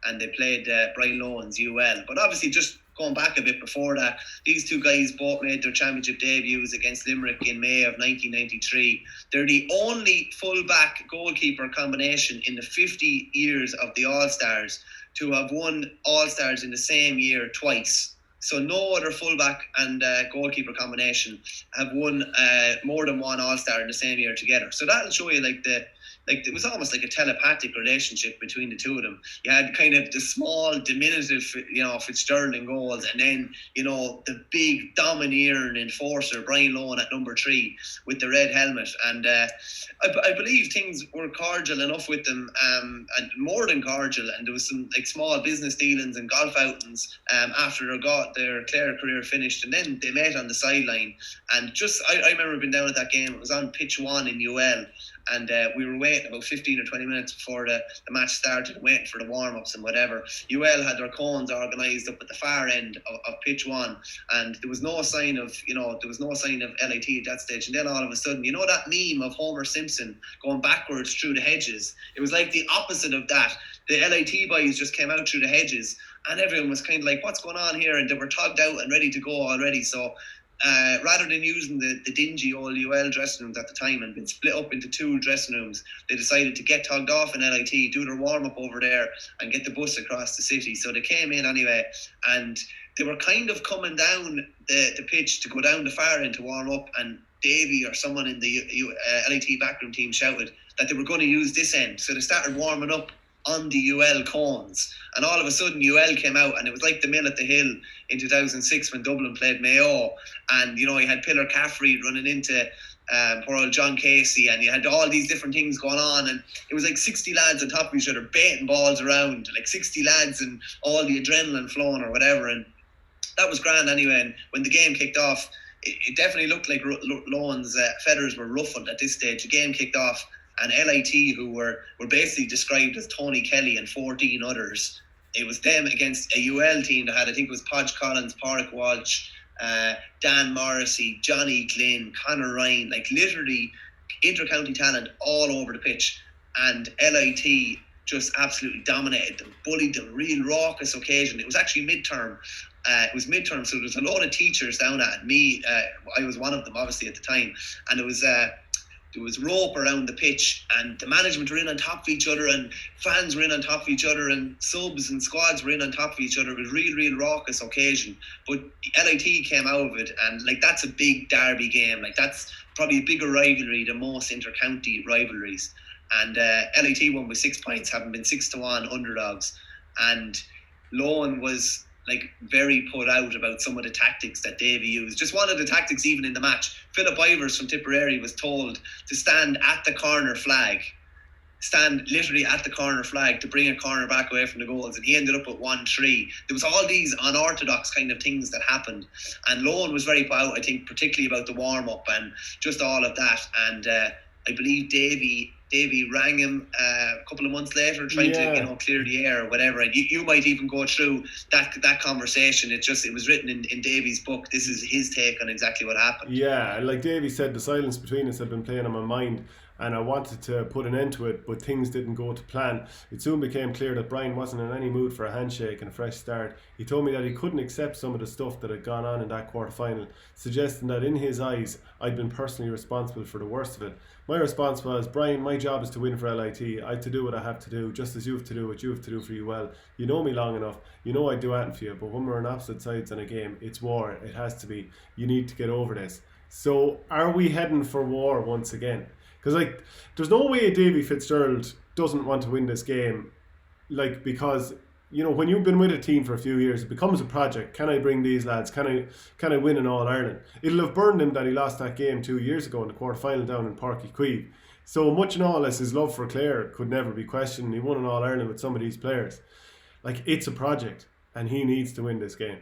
and they played Brian Lohan's UL. But obviously, just going back a bit before that, these two guys both made their championship debuts against Limerick in May of 1993. They're the only full-back goalkeeper combination in the 50 years of the All-Stars to have won All-Stars in the same year twice. So no other fullback and goalkeeper combination have won more than one All-Star in the same year together. So that'll show you it was almost like a telepathic relationship between the two of them. You had kind of the small, diminutive, Fitzgerald in goals, and then, the big, domineering enforcer, Brian Lohan at number 3 with the red helmet. And I believe things were cordial enough with them, and more than cordial. And there was some small business dealings and golf outings after their Clare career finished, and then they met on the sideline. And I remember being down at that game. It was on pitch 1 in UL. And we were waiting about 15 or 20 minutes before the match started, waiting for the warm-ups and whatever. UL had their cones organised up at the far end of pitch 1, and there was no sign of LIT at that stage. And then all of a sudden, that meme of Homer Simpson going backwards through the hedges? It was like the opposite of that. The LIT boys just came out through the hedges, and everyone was kind of like, what's going on here? And they were tugged out and ready to go already. So rather than using the dingy old UL dressing rooms at the time and been split up into 2 dressing rooms, they decided to get tugged off in LIT, do their warm-up over there and get the bus across the city. So they came in anyway, and they were kind of coming down the pitch to go down the far end to warm up, and Davy or someone in the LIT backroom team shouted that they were going to use this end. So they started warming up on the UL cones, and all of a sudden UL came out, and it was like the mill at the hill in 2006 when Dublin played Mayo, and you had Pillar Caffrey running into poor old John Casey, and you had all these different things going on, and it was like 60 lads on top of each other baiting balls around, like 60 lads and all the adrenaline flowing or whatever, and that was grand anyway. And when the game kicked off, it definitely looked like Lohan's feathers were ruffled at this stage. The game kicked off, and LIT, who were basically described as Tony Kelly and 14 others, it was them against a UL team that had, I think it was Podge Collins, Pádraig Walsh, Dan Morrissey, Johnny Glynn, Conor Ryan, like literally inter-county talent all over the pitch. And LIT just absolutely dominated them, bullied them, real raucous occasion. It was actually midterm. So there was a lot of teachers down at me. I was one of them, obviously, at the time. And there was rope around the pitch, and the management were in on top of each other, and fans were in on top of each other, and subs and squads were in on top of each other. It was real raucous occasion. But LIT came out of it, and like that's a big derby game. Like that's probably a bigger rivalry than most inter-county rivalries. And LIT won with 6 points, having been 6-1 underdogs. And Lohan was like very put out about some of the tactics that Davy used. Just one of the tactics even in the match, Philip Ivers from Tipperary was told to stand at the corner flag, literally at the corner flag to bring a corner back away from the goals, and he ended up at 1-3. There was all these unorthodox kind of things that happened, and Lohan was very put out, I think, particularly about the warm-up and just all of that. And I believe Davy rang him a couple of months later trying to clear the air or whatever, and you might even go through that conversation. It was written in Davy's book. This is his take on exactly what happened. Yeah, like Davy said, the silence between us had been playing on my mind, and I wanted to put an end to it, but things didn't go to plan. It soon became clear that Brian wasn't in any mood for a handshake and a fresh start. He told me that he couldn't accept some of the stuff that had gone on in that quarter-final, suggesting that in his eyes I'd been personally responsible for the worst of it. My response was, Brian, my job is to win for LIT. I have to do what I have to do, just as you have to do what you have to do for you well. You know me long enough. You know I'd do anything for you, but when we're on opposite sides in a game, it's war. It has to be. You need to get over this. So are we heading for war once again? Because like, there's no way Davy Fitzgerald doesn't want to win this game, like, because when you've been with a team for a few years, it becomes a project. Can I bring these lads? Can I win in All Ireland? It'll have burned him that he lost that game 2 years ago in the quarter final down in Páirc Uí Chaoimh. So much and all as his love for Clare could never be questioned. He won in All Ireland with some of these players. Like, it's a project, and he needs to win this game.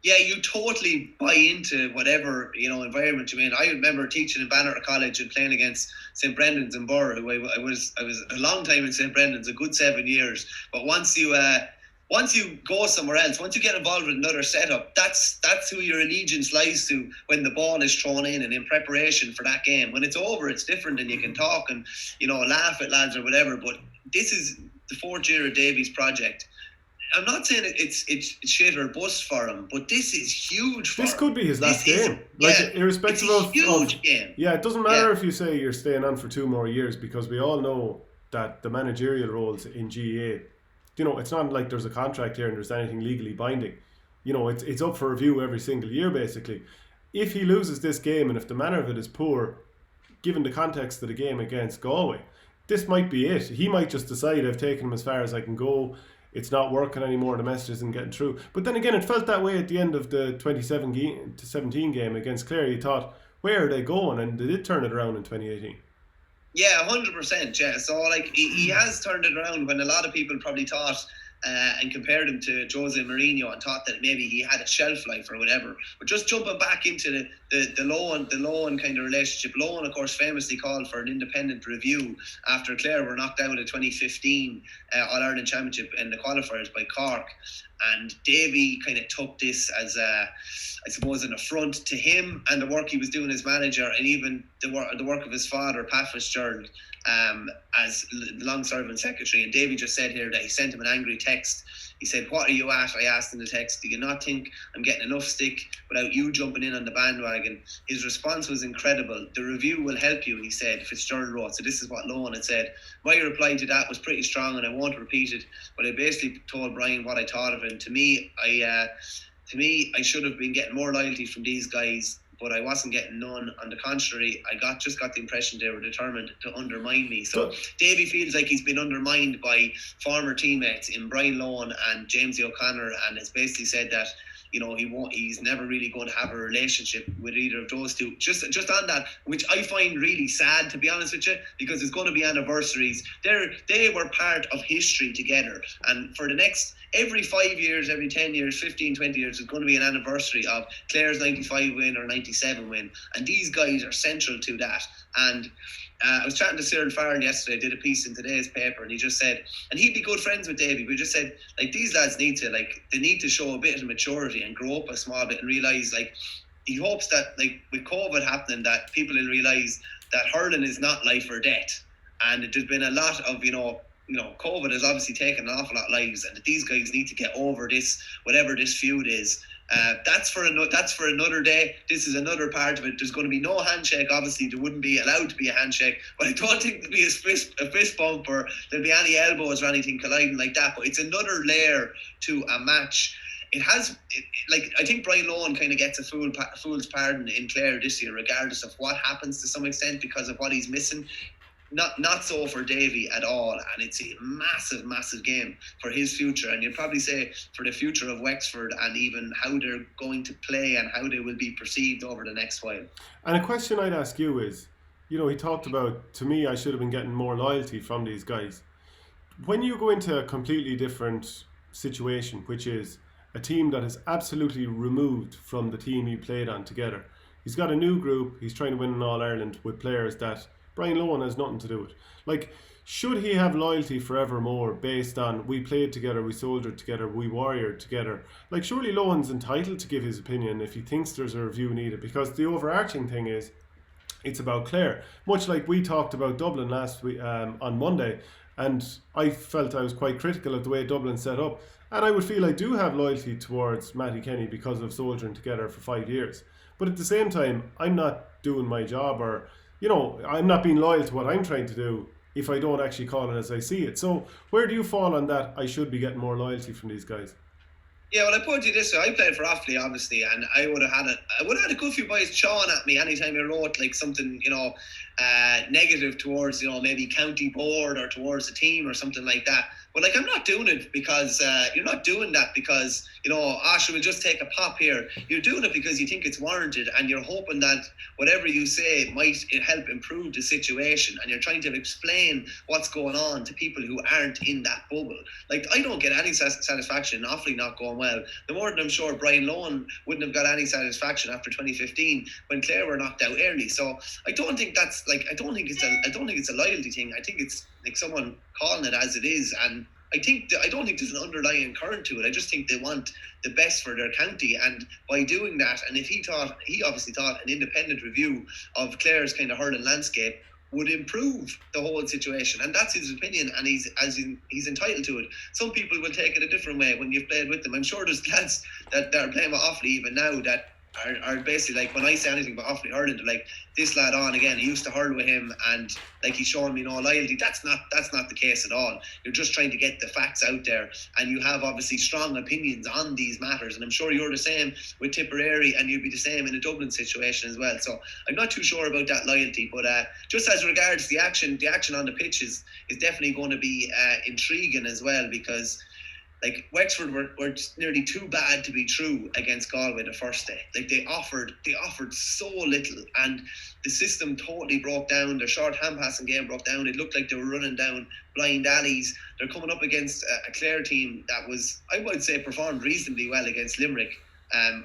Yeah, you totally buy into whatever environment you're in. I remember teaching in Banner College and playing against St Brendan's in Burr, who I was a long time in St Brendan's, a good 7 years. But once you go somewhere else, once you get involved with another setup, that's who your allegiance lies to when the ball is thrown in and in preparation for that game. When it's over, it's different, and you can talk and laugh at lads or whatever. But this is the 4th year of Davy's project. I'm not saying it's shit or bust for him, but this is huge for him. This could be his last game. Irrespective of huge game. Yeah, it doesn't matter if you say you're staying on for 2 more years, because we all know that the managerial roles in GAA, it's not like there's a contract here and there's anything legally binding. It's up for review every single year, basically. If he loses this game, and if the manner of it is poor, given the context of the game against Galway, this might be it. He might just decide, I've taken him as far as I can go. It's not working anymore, the message isn't getting through. But then again, it felt that way at the end of the 2017 game against Clare. You thought, where are they going? And they did turn it around in 2018. Yeah, 100%. Yeah, so like he has turned it around when a lot of people probably thought and compared him to Jose Mourinho and thought that maybe he had a shelf life or whatever. But just jumping back into the Lohan kind of relationship, Lohan, of course, famously called for an independent review after Clare were knocked out of 2015 All-Ireland Championship in the qualifiers by Cork. And Davy kind of took this as I suppose, an affront to him and the work he was doing as manager, and even the work of his father, Pat Fitzgerald, as long-serving secretary. And Davy just said here that he sent him an angry text. He said, "What are you at?" I asked in the text. "Do you not think I'm getting enough stick without you jumping in on the bandwagon?" His response was incredible. "The review will help you," he said. Fitzgerald wrote. So this is what Lohan had said. "My reply to that was pretty strong, and I won't repeat it, but I basically told Brian what I thought of it. And to me, I should have been getting more loyalty from these guys but I wasn't getting none. On the contrary, I just got the impression they were determined to undermine me. So Davy feels like he's been undermined by former teammates in Brian Lohan and James O'Connor, and has basically said that, you know, he's never really going to have a relationship with either of those two. Just on that, which I find really sad, to be honest with you, because it's going to be anniversaries. They were part of history together, and for the next every 5 years, every 10 years, 15, 20 years, there's going to be an anniversary of Clare's 95 win or 97 win, and these guys are central to that. And I was chatting to Cyril Farrell yesterday, did a piece in today's paper, and he just said, and he'd be good friends with Davy, but he just said, like, these lads need to show a bit of maturity and grow up a small bit and realise, like, he hopes that, like, with COVID happening, that people will realise that hurling is not life or death. And there's been a lot of, you know, COVID has obviously taken an awful lot of lives, and that these guys need to get over this, whatever this feud is. That's for another day. This is another part of it. There's going to be no handshake. Obviously, there wouldn't be allowed to be a handshake, but I don't think there'll be a fist bump, or there'll be any elbows or anything colliding like that. But it's another layer to a match. I think Brian Lohan kind of gets a fool's pardon in Clare this year, regardless of what happens, to some extent, because of what he's missing. Not so for Davy at all, and it's a massive game for his future, and you'd probably say for the future of Wexford, and even how they're going to play and how they will be perceived over the next while. And a question I'd ask you is, you know, he talked about, to me, I should have been getting more loyalty from these guys. When you go into a completely different situation, which is a team that is absolutely removed from the team you played on together, he's got a new group, he's trying to win an All-Ireland with players that Brian Lohan has nothing to do with. Like, should he have loyalty forevermore based on we played together, we soldiered together, we warriored together? Like, surely Lohan's entitled to give his opinion if he thinks there's a review needed, because the overarching thing is it's about Clare. Much like we talked about Dublin last week on Monday, and I felt I was quite critical of the way Dublin set up, and I would feel I do have loyalty towards Matty Kenny because of soldiering together for 5 years. But at the same time, I'm not doing my job, or, you know, I'm not being loyal to what I'm trying to do if I don't actually call it as I see it. So where do you fall on that? I should be getting more loyalty from these guys. Yeah, well, I put it this way. I played for Offaly, obviously, and I would have had a good few boys chawing at me anytime I wrote like something, you know, negative towards, you know, maybe county board or towards the team or something like that. But like, I'm not doing it because you're not doing that because, you know, Asha will just take a pop here. You're doing it because you think it's warranted, and you're hoping that whatever you say might help improve the situation, and you're trying to explain what's going on to people who aren't in that bubble. Like, I don't get any satisfaction in Offaly not going well. The more than I'm sure Brian Lohan wouldn't have got any satisfaction after 2015 when Clare were knocked out early. So I don't think that's like, I don't think it's a loyalty thing. I think it's like someone calling it as it is, and I don't think there's an underlying current to it. I just think they want the best for their county, and by doing that, and if he obviously thought an independent review of Clare's kind of hurling landscape would improve the whole situation, and that's his opinion, and he's entitled to it. Some people will take it a different way when you've played with them. I'm sure there's lads that are playing with Offaly even now that are basically like, when I say anything about Offaly hurling, they're like, this lad on again, he used to hurl with him and like he's showing me no loyalty. That's not the case at all. You're just trying to get the facts out there, and you have obviously strong opinions on these matters, and I'm sure you're the same with Tipperary, and you'd be the same in a Dublin situation as well. So I'm not too sure about that loyalty, but just as regards the action on the pitch is definitely going to be intriguing as well, because like, Wexford were nearly too bad to be true against Galway the first day. Like, they offered so little, and the system totally broke down. Their short hand passing game broke down. It looked like they were running down blind alleys. They're coming up against a Clare team that was, I would say, performed reasonably well against Limerick.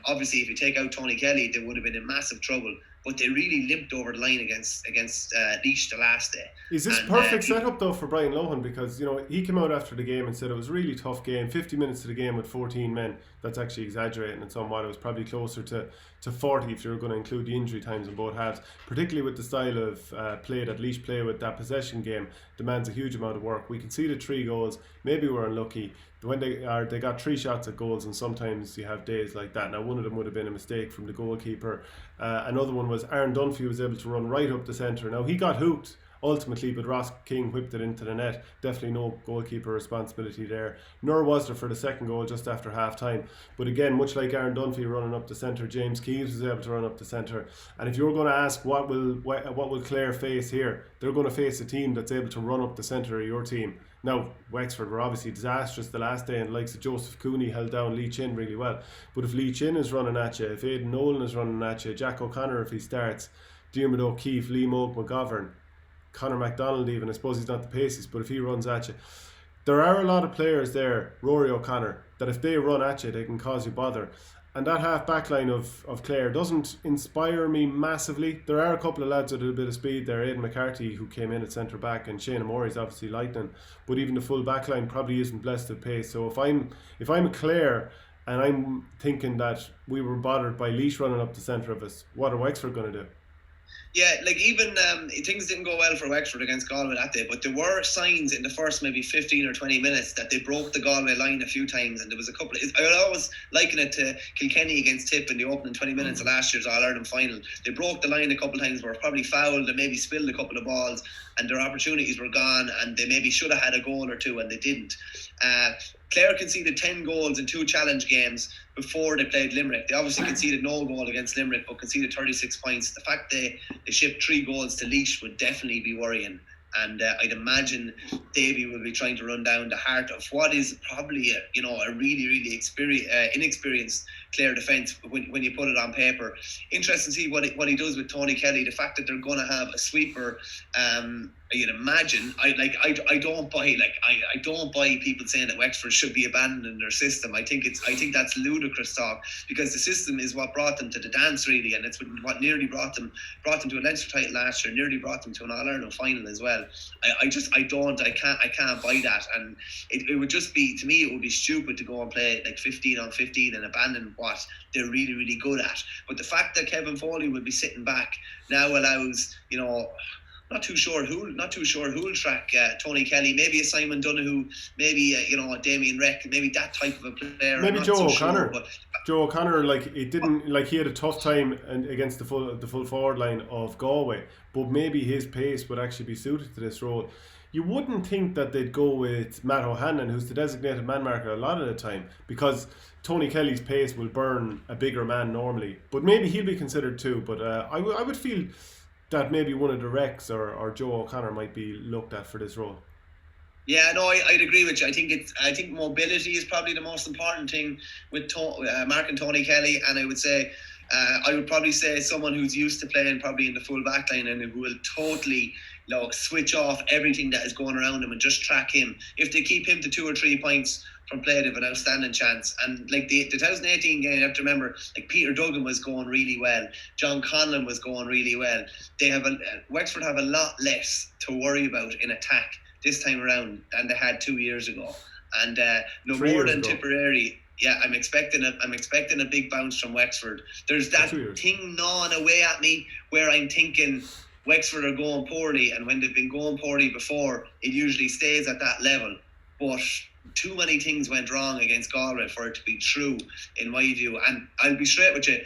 Obviously, if you take out Tony Kelly, they would have been in massive trouble. But they really limped over the line against Laois the last day. Is this perfect setup though for Brian Lohan? Because, you know, he came out after the game and said it was a really tough game. 50 minutes to the game with 14 men. That's actually exaggerating it somewhat. It was probably closer to 40 if you were going to include the injury times in both halves. Particularly with the style of play that Laois play with, that possession game demands a huge amount of work. We can see the 3 goals. Maybe we're unlucky. When they got 3 shots at goals, and sometimes you have days like that. Now, one of them would have been a mistake from the goalkeeper. Another one was Aaron Dunphy was able to run right up the centre. Now, he got hooked ultimately, but Ross King whipped it into the net. Definitely no goalkeeper responsibility there. Nor was there for the second goal just after half time. But again, much like Aaron Dunphy running up the centre, James Keeves was able to run up the centre. And if you're going to ask what will Clare face here, they're going to face a team that's able to run up the centre of your team. Now, Wexford were obviously disastrous the last day, and the likes of Joseph Cooney held down Lee Chin really well. But if Lee Chin is running at you, if Aidan Nolan is running at you, Jack O'Connor if he starts, Diarmuid O'Keefe, Lee Moke McGovern, Conor MacDonald even, I suppose he's not the paciest, but if he runs at you, there are a lot of players there, Rory O'Connor, that if they run at you, they can cause you bother. And that half back line of Clare doesn't inspire me massively. There are a couple of lads with a bit of speed there. Aidan McCarthy, who came in at centre back, and Shane O'Morey's obviously lightning. But even the full back line probably isn't blessed with pace. So if I'm a Clare and I'm thinking that we were bothered by Laois running up the centre of us, what are Wexford going to do? Yeah, like even things didn't go well for Wexford against Galway that day, but there were signs in the first maybe 15 or 20 minutes that they broke the Galway line a few times, and there was a couple I would always liken it to Kilkenny against Tipp in the opening 20 minutes of last year's All-Ireland final. They broke the line a couple of times, were probably fouled and maybe spilled a couple of balls, and their opportunities were gone, and they maybe should have had a goal or two and they didn't. Clare conceded 10 goals in 2 challenge games before they played Limerick. They obviously conceded no goal against Limerick, but conceded 36 points. The fact they shipped 3 goals to Laois would definitely be worrying. And I'd imagine Davy will be trying to run down the heart of what is probably a really, really inexperienced Clare defence when you put it on paper. Interesting to see what he does with Tony Kelly. The fact that they're going to have a sweeper, you'd imagine. I don't buy people saying that Wexford should be abandoning their system. I think that's ludicrous talk, because the system is what brought them to the dance really, and it's what nearly brought them to a Leinster title last year, nearly brought them to an All-Ireland final as well. I can't buy that, and it would just be, to me, it would be stupid to go and play like 15 on 15 and abandon what they're really, really good at. But the fact that Kevin Foley would be sitting back now allows, not too sure who'll track Tony Kelly. Maybe a Simon Donoghue, maybe a Damien Reck, maybe that type of a player. Maybe Joe O'Connor. Joe O'Connor, he had a tough time against the full forward line of Galway, but maybe his pace would actually be suited to this role. You wouldn't think that they'd go with Matt O'Hanlon, who's the designated man marker a lot of the time, because Tony Kelly's pace will burn a bigger man normally. But maybe he'll be considered too. But I would feel that maybe one of the Rex or Joe O'Connor might be looked at for this role. Yeah, no, I'd agree with you. I think mobility is probably the most important thing with Mark and Tony Kelly, and I would probably say someone who's used to playing probably in the full back line and who will totally switch off everything that is going around him and just track him. If they keep him to 2 or 3 points from play, they have an outstanding chance. And like the 2018 game, you have to remember, like Peter Duggan was going really well, John Conlon was going really well. Wexford have a lot less to worry about in attack this time around than they had 2 years ago. And no more than Tipperary. Yeah, I'm expecting a big bounce from Wexford. There's that thing gnawing away at me where I'm thinking Wexford are going poorly, and when they've been going poorly before, it usually stays at that level. But too many things went wrong against Galway for it to be true, in my view. And I'll be straight with you.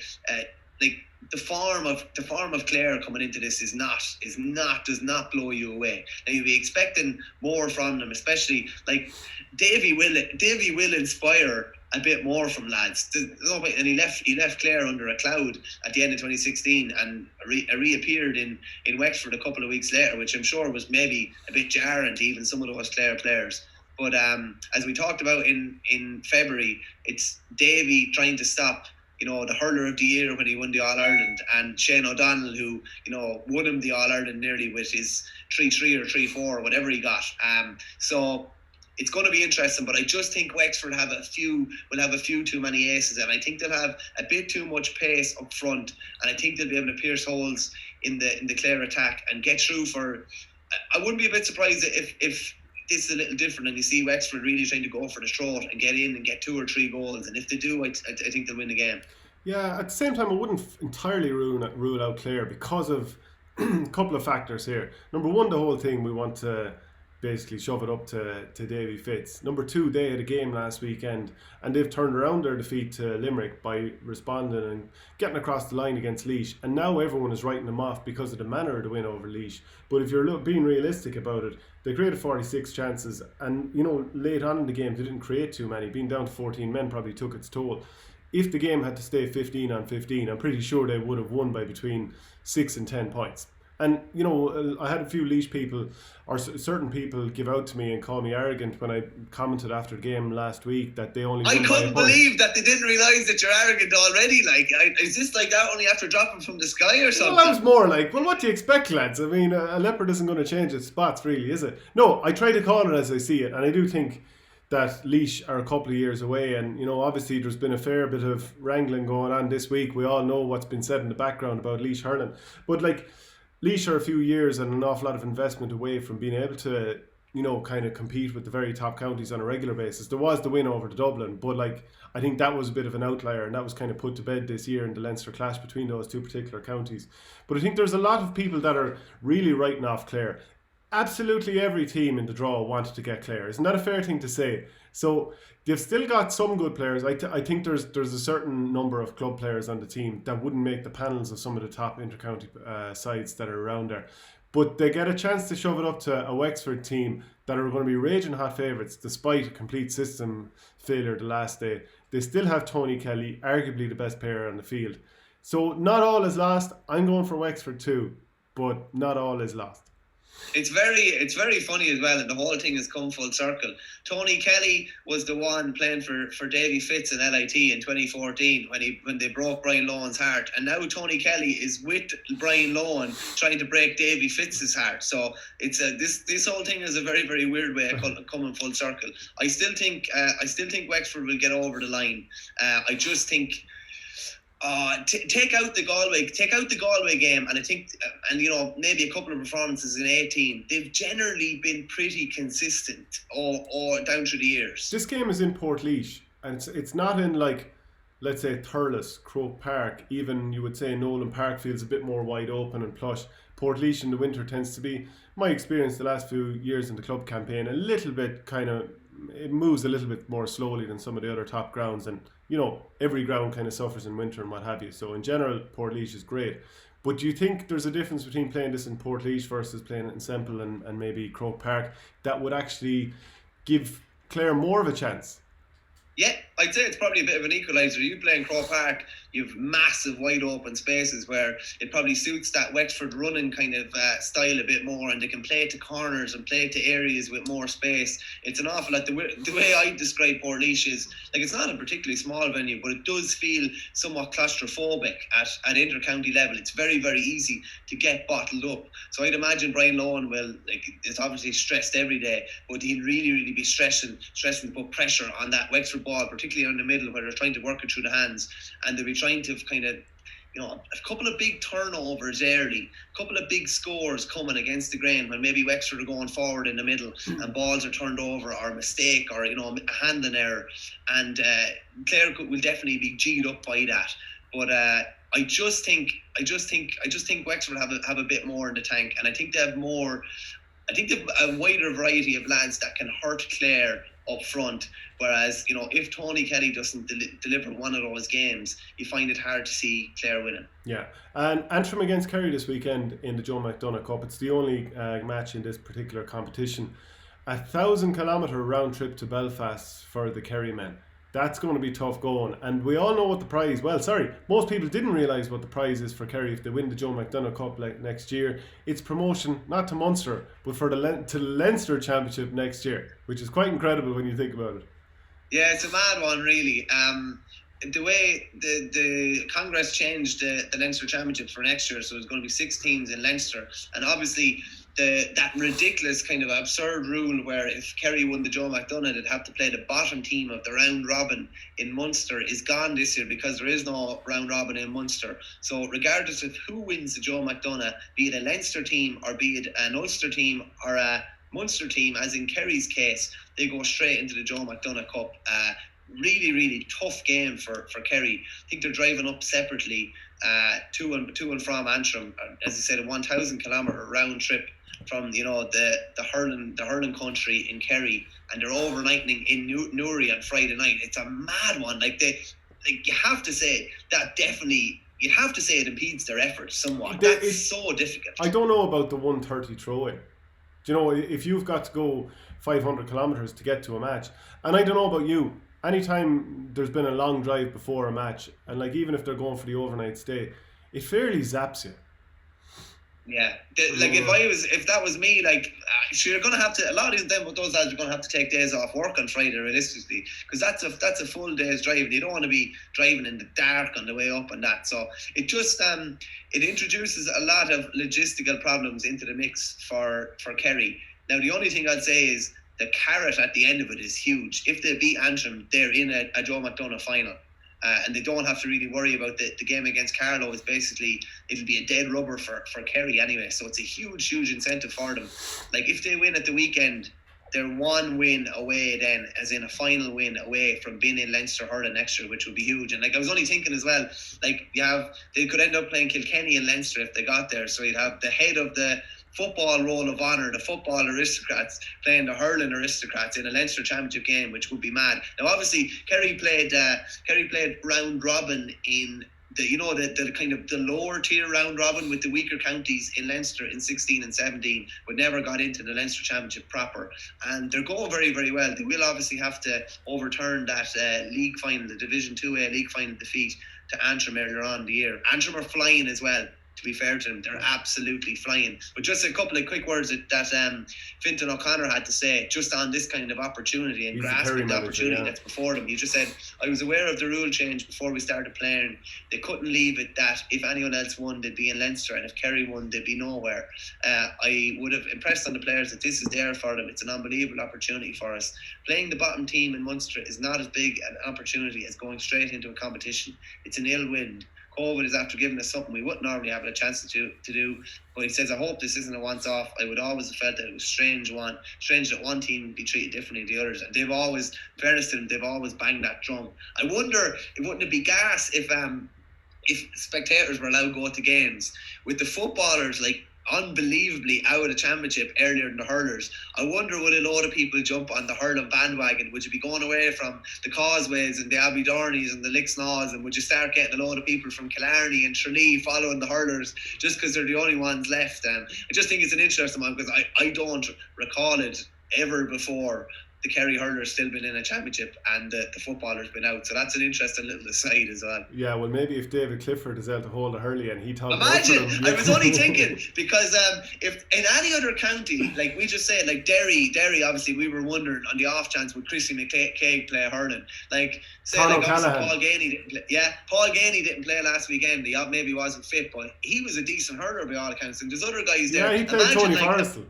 The form of Clare coming into this does not blow you away. Now you'll be expecting more from them, especially like Davy will inspire a bit more from lads. And he left Clare under a cloud at the end of 2016 and reappeared in Wexford a couple of weeks later, which I'm sure was maybe a bit jarring to even some of those Clare players. But as we talked about in February, it's Davy trying to stop the hurler of the year when he won the All-Ireland, and Shane O'Donnell, who won him the All-Ireland nearly with his 3-3 or 3-4 or whatever he got. So it's going to be interesting, but I just think Wexford will have a few too many aces, and I think they'll have a bit too much pace up front, and I think they'll be able to pierce holes in the Clare attack and get through for. I wouldn't be a bit surprised if this is a little different and you see Wexford really trying to go for the throat and get in and get 2 or 3 goals, and if they do, I think they'll win the game. Yeah, at the same time, I wouldn't entirely rule out Clare because of a couple of factors here. Number one, the whole thing, we want to basically shove it up to Davy Fitz. Number 2, they had a game last weekend and they've turned around their defeat to Limerick by responding and getting across the line against Laois, and now everyone is writing them off because of the manner of the win over Laois. But if you're being realistic about it, they created 46 chances, and late on in the game they didn't create too many. Being down to 14 men probably took its toll. If the game had to stay 15-15, I'm pretty sure they would have won by between 6 and 10 points. And, I had a few Laois people, or certain people, give out to me and call me arrogant when I commented after the game last week that they only... I couldn't believe that they didn't realise that you're arrogant already. Is this like that only after dropping from the sky or something? Well, I was more like, well, what do you expect, lads? I mean, a leopard isn't going to change its spots, really, is it? No, I try to call it as I see it, and I do think that Laois are a couple of years away, and obviously there's been a fair bit of wrangling going on this week. We all know what's been said in the background about Laois hurling, but Laois are a few years and an awful lot of investment away from being able to, kind of compete with the very top counties on a regular basis. There was the win over the Dublin, but I think that was a bit of an outlier, and that was kind of put to bed this year in the Leinster clash between those two particular counties. But I think there's a lot of people that are really writing off Clare. Absolutely every team in the draw wanted to get Clare. Isn't that a fair thing to say? So they've still got some good players. I think there's a certain number of club players on the team that wouldn't make the panels of some of the top inter-county sides that are around there. But they get a chance to shove it up to a Wexford team that are going to be raging hot favourites despite a complete system failure the last day. They still have Tony Kelly, arguably the best player on the field. So not all is lost. I'm going for Wexford too, but not all is lost. It's very funny as well, and the whole thing has come full circle. Tony Kelly was the one playing for Davy Fitz in LIT in 2014 when they broke Brian Lohan's heart, and now Tony Kelly is with Brian Lohan trying to break Davy Fitz's heart. So it's this whole thing is a very, very weird way of coming full circle. I still think Wexford will get over the line. I just think. Take out the Galway game, and I think, maybe a couple of performances in 18. They've generally been pretty consistent, or down through the years. This game is in Portlaoise, and it's not in let's say Thurles, Croke Park. Even you would say Nolan Park feels a bit more wide open and plush. Portlaoise in the winter tends to be, my experience the last few years in the club campaign, a little bit it moves a little bit more slowly than some of the other top grounds, and every ground kind of suffers in winter and what have you. So in general, Portlaoise is great. But do you think there's a difference between playing this in Portlaoise versus playing it in Semple and maybe Croke Park that would actually give Clare more of a chance? Yeah, I'd say it's probably a bit of an equaliser. You play in Croke Park, you have massive wide open spaces where it probably suits that Wexford running kind of style a bit more, and they can play to corners and play to areas with more space. It's an awful lot. The way I describe Portlaoise is it's not a particularly small venue, but it does feel somewhat claustrophobic at inter-county level. It's very, very easy to get bottled up. So I'd imagine Brian Lohan will, it's obviously stressed every day, but he'll really, really be stressing to put pressure on that Wexford ball, particularly in the middle where they're trying to work it through the hands, and they'll be trying to kind of a couple of big turnovers early, a couple of big scores coming against the grain when maybe Wexford are going forward in the middle and balls are turned over or a mistake or a handling error, and Clare will definitely be G'd up by that. But I just think Wexford have a bit more in the tank, and I think they have more. I think they have a wider variety of lads that can hurt Clare up front, whereas if Tony Kelly doesn't deliver one of those games, you find it hard to see Clare winning. Yeah, and Antrim against Kerry this weekend in the Joe McDonough Cup. It's the only match in this particular competition. 1,000-kilometre round trip to Belfast for the Kerry men. That's going to be tough going, and we all know what the prize. Well, sorry, most people didn't realise what the prize is for Kerry if they win the Joe McDonough Cup next year. It's promotion not to Munster, but to the Leinster Championship next year, which is quite incredible when you think about it. Yeah, it's a mad one, really. The way the Congress changed the Leinster Championship for next year, so it's going to be 6 teams in Leinster, and obviously that ridiculous kind of absurd rule where if Kerry won the Joe McDonough, they'd have to play the bottom team of the round robin in Munster is gone this year because there is no round robin in Munster. So regardless of who wins the Joe McDonough, be it a Leinster team or be it an Ulster team or a Munster team, as in Kerry's case, they go straight into the Joe McDonough Cup. really, really tough game for Kerry. I think they're driving up separately to and from Antrim. As I said, a 1,000 kilometre round trip from the hurling country in Kerry, and they're overnighting in Newry on Friday night. It's a mad one. You have to say that definitely. You have to say it impedes their efforts somewhat. That's so difficult. I don't know about the 1:30 throw-in. Do you know, if you've got to go 500 kilometres to get to a match, and I don't know about you, anytime there's been a long drive before a match, and like even if they're going for the overnight stay, it fairly zaps you. Yeah, if that was me, you're gonna have to. A lot of those lads are gonna have to take days off work on Friday, realistically, because that's a full day's drive. You don't want to be driving in the dark on the way up and that. So it just it introduces a lot of logistical problems into the mix for Kerry. Now the only thing I'd say is the carrot at the end of it is huge. If they beat Antrim, they're in a Joe McDonough final. And they don't have to really worry about the game against Carlow. Is basically, it'll be a dead rubber for Kerry anyway. So it's a huge incentive for them. Like if they win at the weekend, they're one win away then, as in a final win away from being in Leinster hurling next year, which would be huge. And I was only thinking as well, they could end up playing Kilkenny and Leinster if they got there. So you'd have the head of the football roll of honour, the football aristocrats playing the hurling aristocrats in a Leinster Championship game, which would be mad. Now, obviously, Kerry played round robin in the kind of the lower tier round robin with the weaker counties in Leinster in 16 and 17, but never got into the Leinster Championship proper. And they're going very, very well. They will obviously have to overturn that league final, the Division 2A league final defeat to Antrim earlier on in the year. Antrim are flying as well. To be fair to them, they're absolutely flying. But just a couple of quick words that Fintan O'Connor had to say just on this kind of opportunity and grasping the opportunity that's before them. He just said, I was aware of the rule change before we started playing. They couldn't leave it that if anyone else won, they'd be in Leinster, and if Kerry won, they'd be nowhere. I would have impressed on the players that this is there for them. It's an unbelievable opportunity for us. Playing the bottom team in Munster is not as big an opportunity as going straight into a competition. It's an ill wind. COVID is after giving us something we wouldn't normally have a chance to do. But he says, I hope this isn't a once-off. I would always have felt that it was strange that one team would be treated differently than the others. And they've always, in fairness to them, they've always banged that drum. I wonder, wouldn't it be gas if spectators were allowed to go to games with the footballers unbelievably out of the championship earlier than the hurlers? I wonder would a load of people jump on the hurling bandwagon? Would you be going away from the Causeways and the Abbeydorneys and the Lixnaws, and would you start getting a load of people from Killarney and Tralee following the hurlers just because they're the only ones left? I just think it's an interesting one, because I don't recall it ever before the Kerry hurlers still been in a championship and the footballers been out. So that's an interesting little aside as well. Yeah, well, maybe if David Clifford is able to hold a hurley and he thought... Imagine! I was only thinking, because if in any other county, like we just said, like Derry, obviously we were wondering on the off chance would Chrissy McCaig play hurling. Obviously Paul Ganey didn't play. Yeah, Paul Ganey didn't play last weekend. He maybe wasn't fit, but he was a decent hurler by all accounts. And there's other guys there. Yeah, he played Tony Forrestal.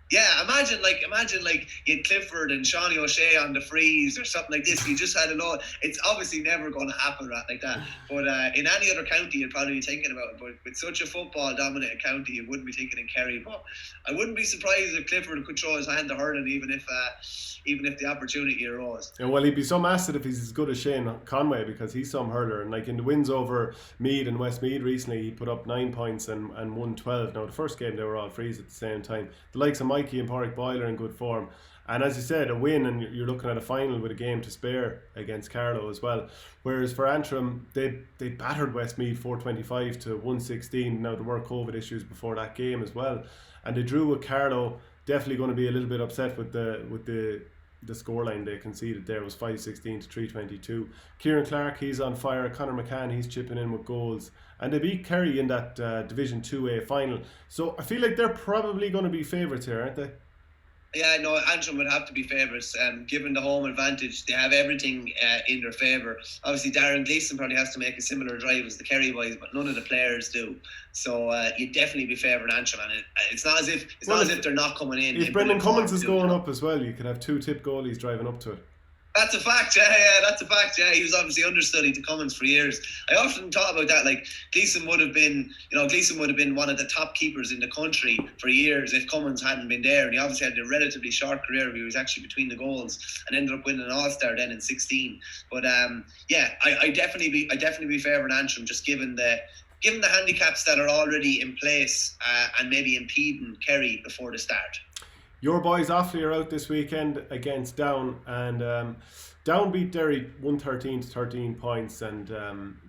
Yeah, imagine you had Clifford and Shawnee O'Shea on the freeze or something like this. You just had a lot. It's obviously never going to happen like that. But in any other county, you'd probably be thinking about it. But with such a football-dominated county, you wouldn't be thinking in Kerry. But I wouldn't be surprised if Clifford could throw his hand to hurling, even if the opportunity arose. Yeah, well, he'd be some asset if he's as good as Shane Conway, because he's some hurler. And in the wins over Meath and Westmeath recently, he put up 9 points and won 12. Now, the first game, they were all frees at the same time. The likes of Mikey and Pádraig Boyle in good form, and as you said, a win, and you're looking at a final with a game to spare against Carlow as well. Whereas for Antrim, they battered Westmeath 425 to 116. Now there were COVID issues before that game as well, and they drew with Carlow. Definitely going to be a little bit upset with the scoreline they conceded there. It was 516 to 322. Kieran Clark, he's on fire. Conor McCann, he's chipping in with goals. And they beat Kerry in that Division 2A final. So I feel like they're probably going to be favourites here, aren't they? Yeah, no, Antrim would have to be favourites. Given the home advantage, they have everything in their favour. Obviously, Darren Gleeson probably has to make a similar drive as the Kerry boys, but none of the players do. So you'd definitely be favouring Antrim, and it's not as if they're not coming in. If Brendan Cummins is going up as well, you could have 2 Tip goalies driving up to it. That's a fact, that's a fact, He was obviously understudy to Cummins for years. I often thought about that, like Gleeson would have been one of the top keepers in the country for years if Cummins hadn't been there. And he obviously had a relatively short career. He was actually between the goals and ended up winning an All-Star then in 16. But I definitely be favouring Antrim, just given the handicaps that are already in place and maybe impeding Kerry before the start. Your boys Offaly are out this weekend against Down, and Down beat Derry 113 to 13 points, and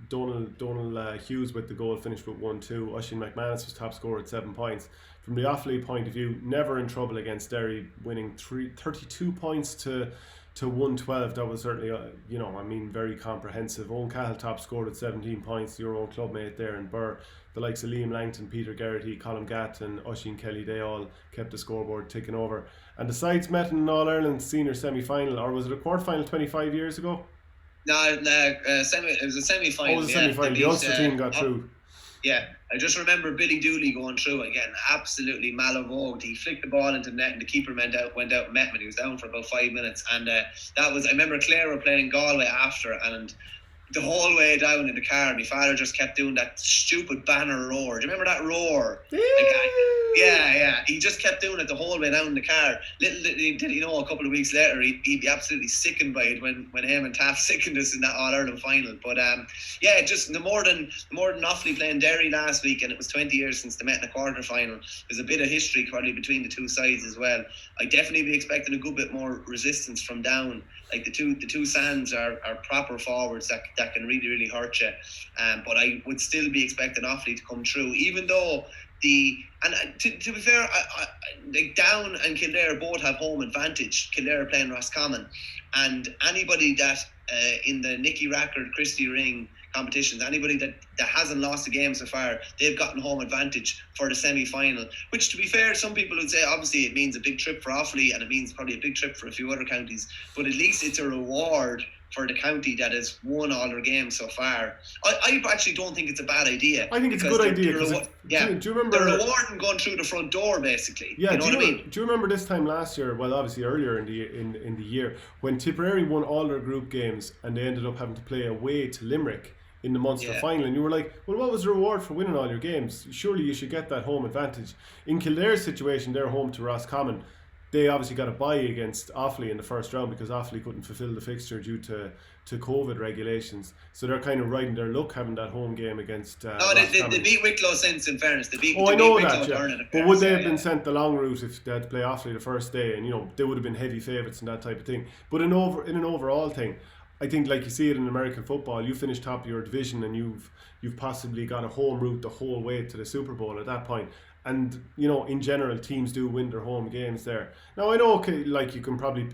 Donal Hughes with the goal finished with 1-2. Oisin McManus was top scorer at 7 points. From the Offaly point of view, never in trouble against Derry, winning 32 points to 112. That was certainly, very comprehensive. Owen Cahill top scored at 17 points, your own clubmate there in Burr. The likes of Liam Langton, Peter Garrity, Colm Gatt and Oisin Kelly, they all kept the scoreboard ticking over. And the sides met in an All-Ireland senior semi-final, or was it a quarter-final 25 years ago? No, it was a semi-final. Oh, it was a semi-final. The Ulster team got through. Yeah, I just remember Billy Dooley going through again, absolutely malavoged. He flicked the ball into the net and the keeper went out and met him. He was down for about 5 minutes, and I remember Clare were playing Galway after, and the whole way down in the car, my father just kept doing that stupid banner roar. Do you remember that roar? Yeah. He just kept doing it the whole way down in the car. Little did he know, a couple of weeks later, he'd be absolutely sickened by it when Eamon Taft sickened us in that All-Ireland final. But just the more than Offaly playing Derry last week, and it was 20 years since they met in a quarter-final. There's a bit of history probably between the two sides as well. I'd definitely be expecting a good bit more resistance from Down. Like the two Sands are proper forwards that can really, really hurt you. But I would still be expecting Offaly to come through, even though to be fair, like Down and Kildare both have home advantage. Kildare are playing Roscommon, and anybody that in the Nicky Rackard Christie Ring competitions, anybody that hasn't lost a game so far, they've gotten home advantage for the semi-final, which, to be fair, some people would say obviously it means a big trip for Offaly and it means probably a big trip for a few other counties, but at least it's a reward for the county that has won all their games so far. I actually don't think it's a bad idea. I think it's a good idea. Do you remember? They're rewarding going through the front door, basically. Yeah, you know what I mean? Do you remember this time last year? Well, obviously earlier in the year, when Tipperary won all their group games and they ended up having to play away to Limerick in the Munster final, and you were like, well, what was the reward for winning all your games? Surely you should get that home advantage. In Kildare's situation, they're home to Roscommon. They obviously got a bye against Offaly in the first round because Offaly couldn't fulfil the fixture due to COVID regulations. So they're kind of riding their luck having that home game against they beat Wicklow since, in fairness. I know that, yeah. But would they have been sent the long route if they had to play Offaly the first day? And, they would have been heavy favourites and that type of thing. But in an overall thing, I think, like you see it in American football, you finish top of your division and you've possibly got a home route the whole way to the Super Bowl at that point. And, in general, teams do win their home games there. Now, I know, like, you can probably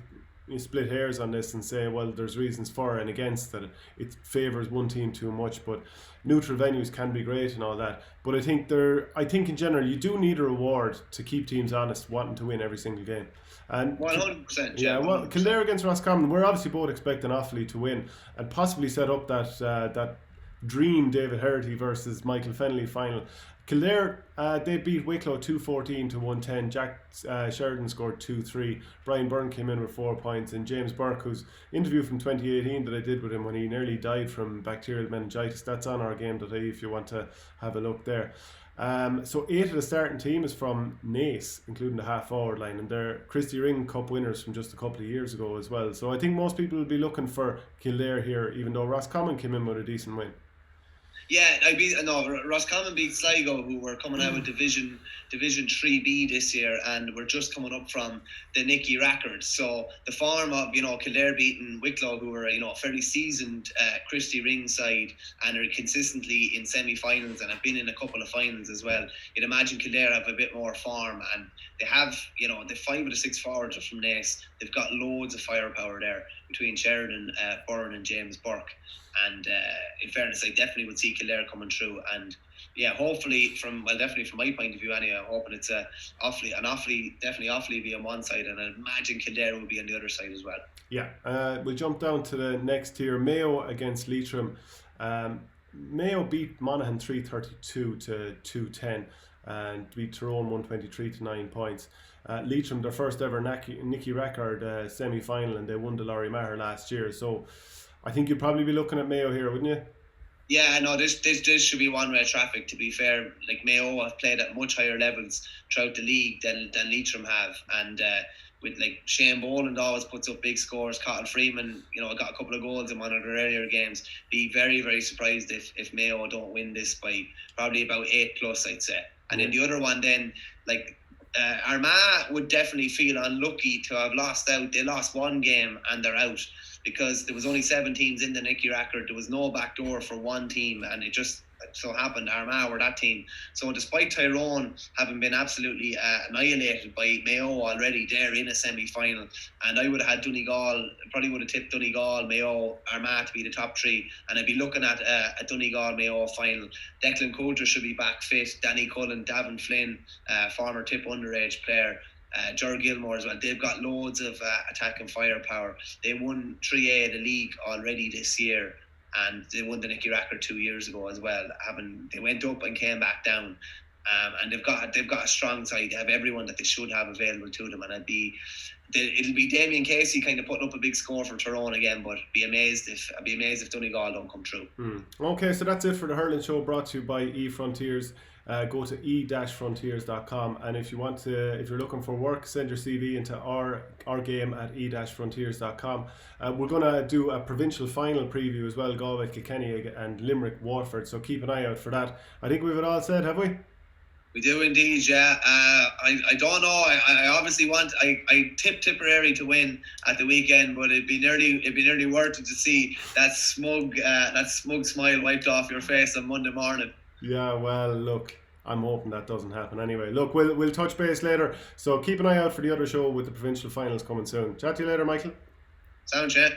split hairs on this and say, well, there's reasons for and against that. It favours one team too much, but neutral venues can be great and all that. But I think in general, you do need a reward to keep teams honest, wanting to win every single game. And 100%. Yeah, well, Kildare against Roscommon, we're obviously both expecting Offaly to win and possibly set up that dream David Herity versus Michael Fennelly final. Kildare, they beat Wicklow 214 to 110. Jack Sheridan scored 2-3. Brian Byrne came in with 4 points, and James Burke, whose interview from 2018 that I did with him when he nearly died from bacterial meningitis, that's on our game.ie if you want to have a look there. So 8 of the starting team is from Naas, including the half forward line, and they're Christie Ring Cup winners from just a couple of years ago as well. So I think most people will be looking for Kildare here, even though Roscommon came in with a decent win. Yeah, Roscommon beat Sligo, who were coming out of Division 3B this year, and we're just coming up from the Nicky Rackard. So the form of Kildare beating Wicklow, who were a fairly seasoned Christie Ring side and are consistently in semi-finals and have been in a couple of finals as well. You'd imagine Kildare have a bit more form, and they have the 5 of the 6 forwards are from Naas. They've got loads of firepower there between Sheridan, Byrne and James Burke. And in fairness, I definitely would see Kildare coming through, and hopefully definitely from my point of view anyway, I'm hoping it's Offaly be on one side, and I imagine Kildare will be on the other side as well. Yeah, we'll jump down to the next tier. Mayo against Leitrim. Mayo beat Monaghan 332 to 210. and beat Tyrone 123 to 9 points. Leitrim, their first ever Nicky Rackard semi-final, and they won the Laurie Maher last year. So I think you'd probably be looking at Mayo here, wouldn't you? Yeah, no, this should be one-way traffic, to be fair. Like, Mayo have played at much higher levels throughout the league than Leitrim have, and with like Shane Boland always puts up big scores. Cotton Freeman, got a couple of goals in one of their earlier games. Be very, very surprised if Mayo don't win this by probably about 8+, I'd say. And then the other one, then, like, Armagh would definitely feel unlucky to have lost out. They lost one game and they're out, because there was only 7 teams in the Nicky Rackard. There was no backdoor for one team, and it just so happened Armagh were that team. So despite Tyrone having been absolutely annihilated by Mayo already, they're in a semi-final, and I would have had Donegal, probably would have tipped Donegal, Mayo, Armagh to be the top 3, and I'd be looking at a Donegal Mayo final. Declan Coulter should be back fit, Danny Cullen, Davin Flynn, former Tip underage player, Ger Gilmore as well. They've got loads of attacking firepower. They won 3A the league already this year, and they won the Nicky Rackard 2 years ago as well. They went up and came back down, and they've got a strong side. They have everyone that they should have available to them, and it'll be Damien Casey kind of putting up a big score for Tyrone again. But I'd be amazed if Donegal don't come through. Okay, so that's it for the hurling show, brought to you by eFrontiers. Go to e-frontiers.com, and if you're looking for work, send your CV into our game at e-frontiers.com. We're going to do a provincial final preview as well, Galway, Kilkenny and Limerick, Waterford, so keep an eye out for that. I think we've it all said, have we? We do indeed, yeah. I don't know. I obviously I tip Tipperary to win at the weekend, but it'd be nearly worth it to see that smug smile wiped off your face on Monday morning. Yeah, well, look, I'm hoping that doesn't happen anyway. Look, we'll touch base later, so keep an eye out for the other show with the provincial finals coming soon. Chat to you later, Michael. Sound, chat.